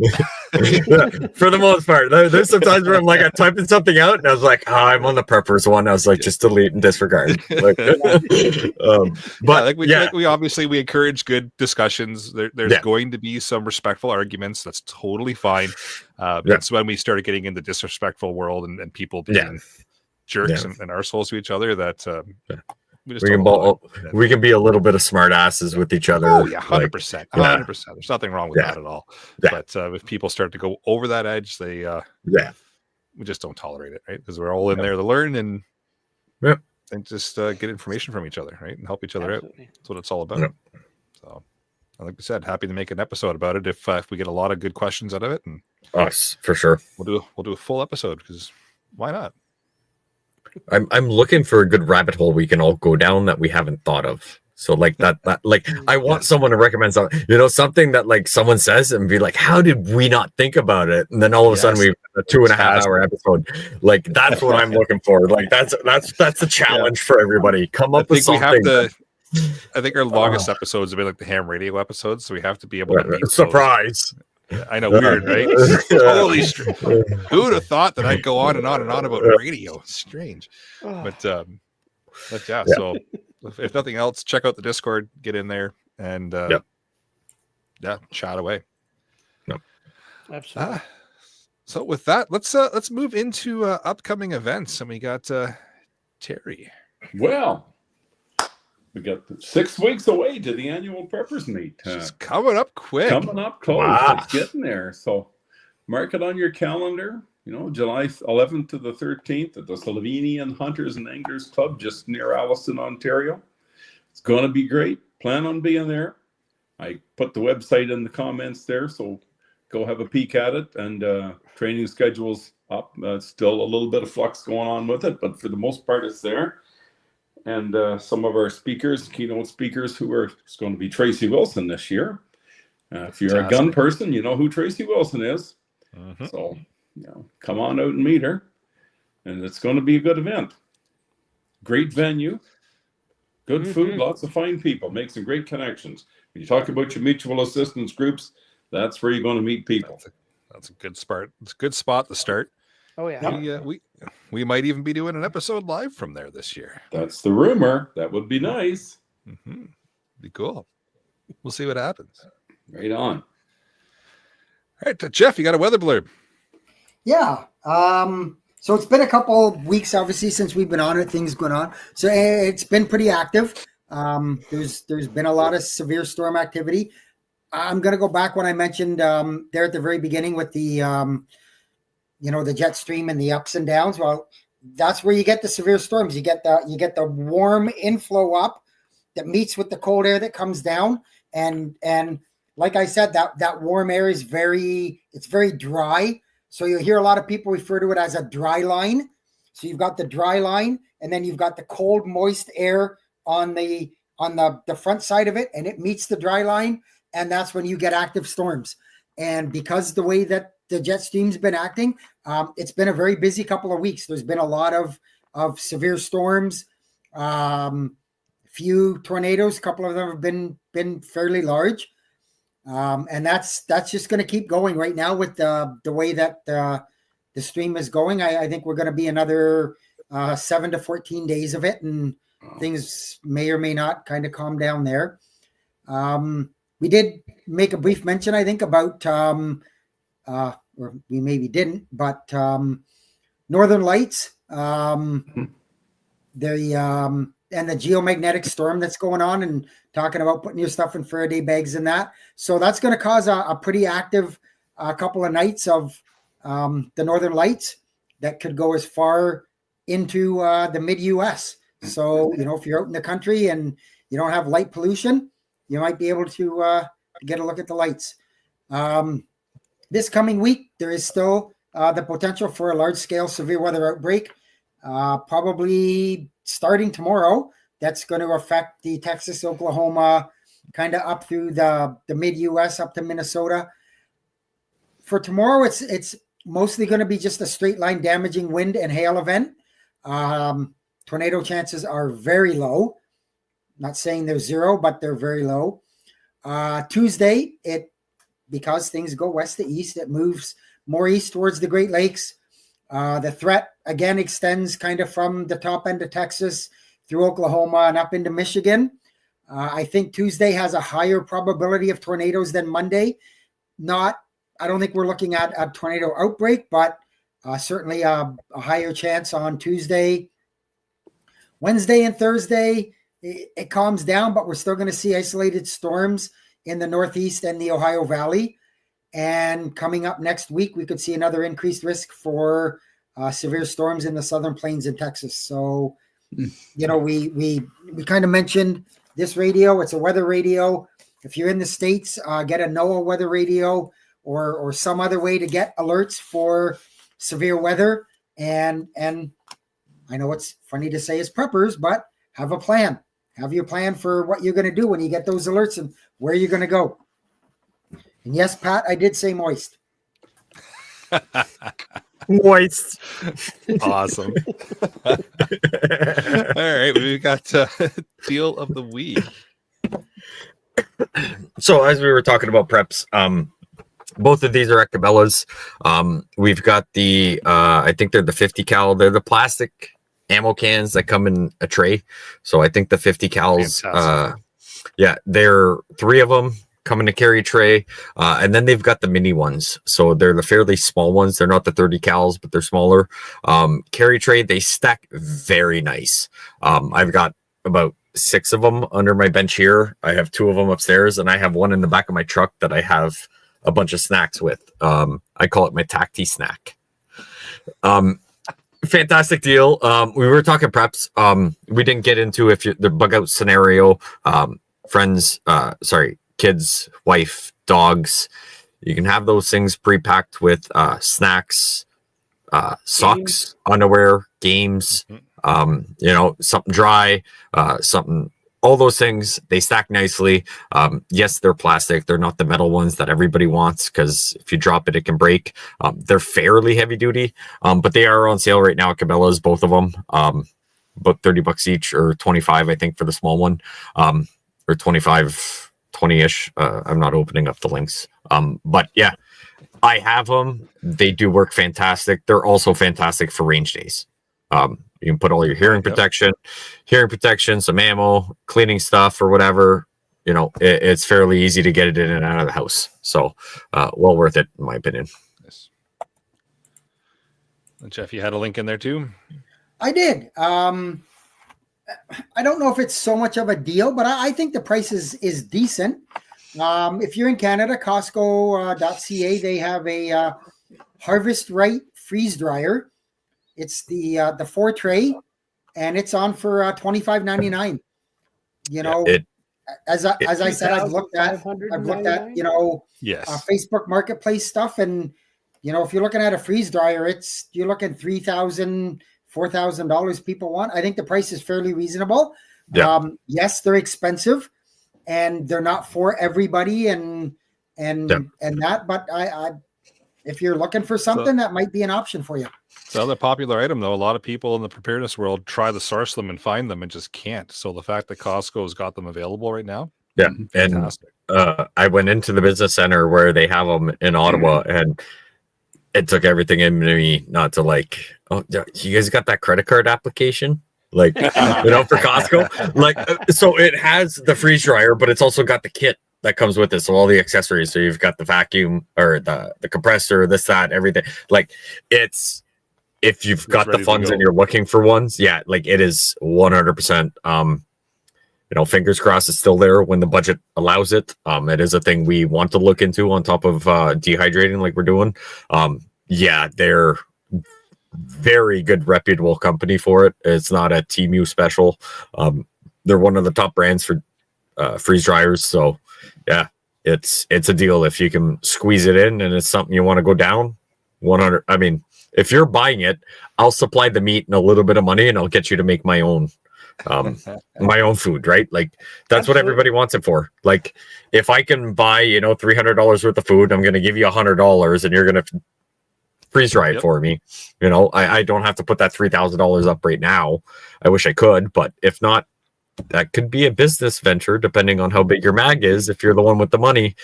For the most part, there's sometimes where I'm like, I'm typing something out, and I was like, I'm on the preppers one. I was like, just delete and disregard. Like, we obviously we encourage good discussions. There's going to be some respectful arguments. That's totally fine. It's when we started getting into disrespectful world and people being jerks and arseholes to each other that. We can be a little bit of smart asses with each other. Oh yeah, 100%. 100%. There's nothing wrong with that at all. But if people start to go over that edge, they we just don't tolerate it, right? Because we're all in there to learn and just get information from each other, right? And help each other out. That's what it's all about. So, like we said, happy to make an episode about it if we get a lot of good questions out of it, and us for sure. We'll do a full episode, because why not? I'm looking for a good rabbit hole we can all go down that we haven't thought of. So like that like I want someone to recommend something, you know, something that like someone says and be like, how did we not think about it? And then all of a sudden we have a 2.5 hour episode. Like that's what I'm looking for. Like that's the challenge for everybody. Come up with something. I think our longest episodes have been like the ham radio episodes, so we have to be able to surprise. I know, weird, right? Totally strange. Who would have thought that I'd go on and on and on about radio? It's strange, but yeah. So if nothing else, check out the Discord, get in there, and chat away. Absolutely. So with that, let's move into upcoming events, and we got Terry. Well, we got 6 weeks away to the annual Preppers Meet. It's coming up quick. Coming up close. Wow. It's getting there. So mark it on your calendar. You know, July 11th to the 13th at the Slovenian Hunters and Anglers Club just near Alliston, Ontario. It's going to be great. Plan on being there. I put the website in the comments there, so go have a peek at it. And training schedule's up. Still a little bit of flux going on with it, but for the most part, it's there. And some of our speakers, keynote speakers, it's going to be Tracy Wilson this year. If you're a gun person, you know who Tracy Wilson is. So come on out and meet her. And it's going to be a good event. Great venue, good food, lots of fine people, make some great connections. When you talk about your mutual assistance groups, that's where you're going to meet people. That's a good spot. It's a good spot to start. Oh yeah. We might even be doing an episode live from there this year. That's the rumor. That would be nice. Be cool. We'll see what happens. Right on. All right, Jeff, you got a weather blurb. Yeah. So it's been a couple of weeks, obviously, since we've been on it, things going on. So it's been pretty active. There's been a lot of severe storm activity. I'm going to go back when I mentioned there at the very beginning with the, the jet stream and the ups and downs. Well, that's where you get the severe storms. You get the warm inflow up that meets with the cold air that comes down. And like I said, that warm air is very dry. So you'll hear a lot of people refer to it as a dry line. So you've got the dry line, and then you've got the cold, moist air on the front side of it, and it meets the dry line, and that's when you get active storms. And because the way that the jet stream's been acting, it's been a very busy couple of weeks. There's been a lot of severe storms, few tornadoes. A couple of them have been fairly large. And that's just going to keep going right now with the way that the stream is going. I think we're going to be another 7 to 14 days of it, and things may or may not kind of calm down there. We did make a brief mention, I think, about, or we maybe didn't, but Northern Lights, and the geomagnetic storm that's going on, and talking about putting your stuff in Faraday bags and that. So that's going to cause a pretty active couple of nights of the Northern Lights that could go as far into the mid-U.S. So, if you're out in the country and you don't have light pollution, you might be able to get a look at the lights. This coming week, there is still the potential for a large-scale severe weather outbreak, probably starting tomorrow. That's going to affect the Texas, Oklahoma, kind of up through the mid-U.S. up to Minnesota. For tomorrow, it's mostly going to be just a straight line damaging wind and hail event. Tornado chances are very low. Not saying they're zero, but they're very low. Tuesday, because things go west to east, it moves more east towards the Great Lakes. The threat, again, extends kind of from the top end of Texas through Oklahoma and up into Michigan. I think Tuesday has a higher probability of tornadoes than Monday. I don't think we're looking at a tornado outbreak, but certainly a higher chance on Tuesday. Wednesday and Thursday, it calms down, but we're still going to see isolated storms in the Northeast and the Ohio Valley. And coming up next week, we could see another increased risk for severe storms in the Southern Plains in Texas. So, we kind of mentioned this radio. It's a weather radio. If you're in the States, get a NOAA weather radio or some other way to get alerts for severe weather. And I know it's funny to say as preppers, but have a plan. Have your plan for what you're going to do when you get those alerts and where you're going to go. And yes, Pat, I did say moist. Moist. Awesome. All right, we've got deal of the week. So as we were talking about preps, both of these are at Cabela's. We've got the I think they're the 50 cal. They're the plastic ammo cans that come in a tray. So I think the 50 cals. They're 3 of them come in a carry tray, and then they've got the mini ones. So they're the fairly small ones. They're not the 30 cals, but they're smaller. Carry tray, they stack very nice. I've got about 6 of them under my bench here. I have 2 of them upstairs, and I have one in the back of my truck that I have a bunch of snacks with. I call it my Tacti snack. Fantastic deal. We were talking preps. We didn't get into if the bug out scenario. Kids, wife, dogs. You can have those things pre-packed with snacks, socks, underwear, games. Something dry, something all those things, they stack nicely. Yes, they're plastic. They're not the metal ones that everybody wants, because if you drop it, it can break. They're fairly heavy duty, but they are on sale right now at Cabela's, both of them. About $30 each, or 25, I think, for the small one, or 25, 20-ish. I'm not opening up the links. But yeah, I have them. They do work fantastic. They're also fantastic for range days. You can put all your hearing protection, some ammo, cleaning stuff, or whatever. You know, it's fairly easy to get it in and out of the house. So, well worth it, in my opinion. Yes. And Jeff, you had a link in there too? I did. I don't know if it's so much of a deal, but I think the price is decent. If you're in Canada, Costco.ca, they have a Harvest Right freeze dryer. It's the 4-tray, and it's on for $25.99. You know, as I said, I've looked at Yes, Facebook Marketplace stuff, and you know, if you're looking at a freeze dryer, you're looking $3,000, $4,000 people want. I think the price is fairly reasonable. Yeah. Yes, they're expensive, and they're not for everybody, and that. But I if you're looking for something, that might be an option for you. It's another popular item, though. A lot of people in the preparedness world try to source them and find them and just can't. So the fact that Costco's got them available right now, Yeah, fantastic. and I went into the business center where they have them in Ottawa, and it took everything in me not to like, oh, you guys got that credit card application? Like, you know, for Costco? Like, so it has the freeze dryer, but it's also got the kit that comes with it. So all the accessories. So you've got the vacuum, or the compressor, this, that, everything. Like, if you've got the funds and you're looking for ones, yeah, like it is 100%. You know, fingers crossed it's still there when the budget allows it. It is a thing we want to look into on top of dehydrating, like we're doing. Yeah, they're very good, reputable company for it. It's not a TMU special. They're one of the top brands for freeze dryers. So yeah, it's a deal if you can squeeze it in and it's something you want to go down. 100. I mean, if you're buying it, I'll supply the meat and a little bit of money, and I'll get you to make my own food, right? Like, that's what everybody wants it for. Like, if I can buy, you know, $300 worth of food, I'm going to give you $100, and you're going to freeze dry it for me. You know, I don't have to put that $3,000 up right now. I wish I could, but if not, that could be a business venture, depending on how big your mag is. If you're the one with the money,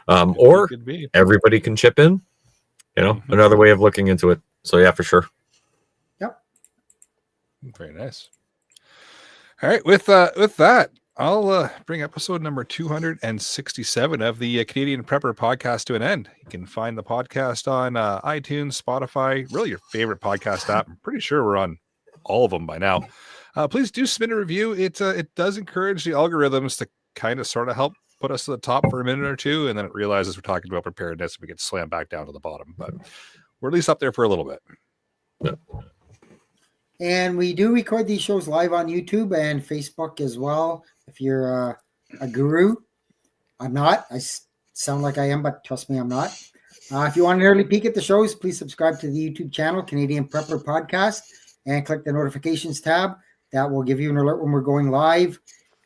or everybody can chip in. You know, another way of looking into it. So yeah, for sure. Yep. Very nice. All right, with that, I'll bring episode number 267 of the Canadian Prepper podcast to an end. You can find the podcast on iTunes, Spotify, really your favorite podcast app. I'm pretty sure we're on all of them by now. Please do submit a review. It does encourage the algorithms to kind of sort of help put us to the top for a minute or two, and then it realizes we're talking about preparedness, we get slammed back down to the bottom. But we're at least up there for a little bit. Yeah. And we do record these shows live on YouTube and Facebook as well. If you're a guru, I'm not. I sound like I am, but trust me, I'm not. If you want an early peek at the shows, please subscribe to the YouTube channel, Canadian Prepper Podcast, and click the notifications tab. That will give you an alert when we're going live.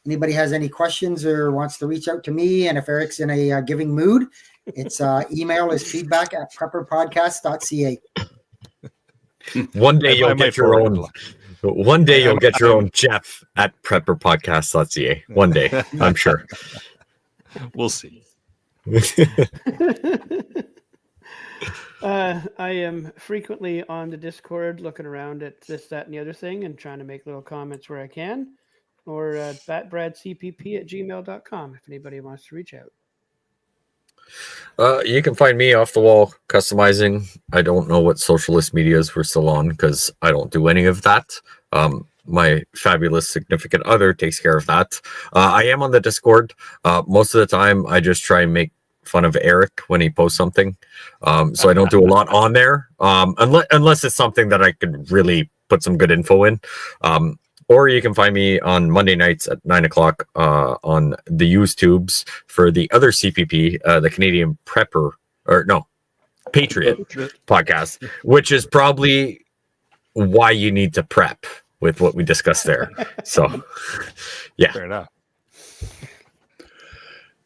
Anybody has any questions or wants to reach out to me, and if Eric's in a giving mood, it's email is feedback@prepperpodcast.ca. One day you'll get your own. One day you'll get your own Jeff at prepperpodcast.ca. One day, I'm sure. We'll see. I am frequently on the Discord looking around at this, that, and the other thing, and trying to make little comments where I can. Or batbradcpp@gmail.com if anybody wants to reach out. You can find me off the wall customizing. I don't know what socialist medias we're still on, because I don't do any of that. My fabulous significant other takes care of that. I am on the Discord. Most of the time, I just try and make fun of Eric when he posts something. So I don't do a lot on there, unless it's something that I could really put some good info in. Or you can find me on Monday nights at 9:00 on the YouTubes for the other CPP, the Canadian Prepper, Patriot podcast, which is probably why you need to prep with what we discussed there. So, yeah. Fair enough.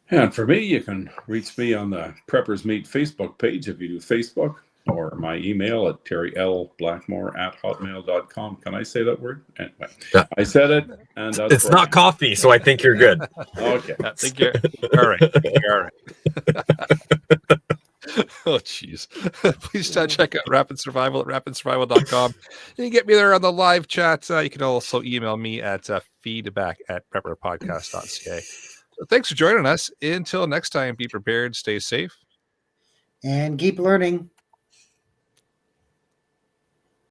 And for me, you can reach me on the Preppers Meet Facebook page if you do Facebook, or my email at terrylblackmore@hotmail.com. Can I say that word? Anyway, Yeah. I said it, and that's It's not coffee, so I think you're good. Okay. I think you're all right. You're all right. Oh, jeez. Please check out Rapid Survival at rapidsurvival.com. You can get me there on the live chat. You can also email me at feedback@prepperpodcast.ca. So thanks for joining us. Until next time, be prepared, stay safe, And keep learning.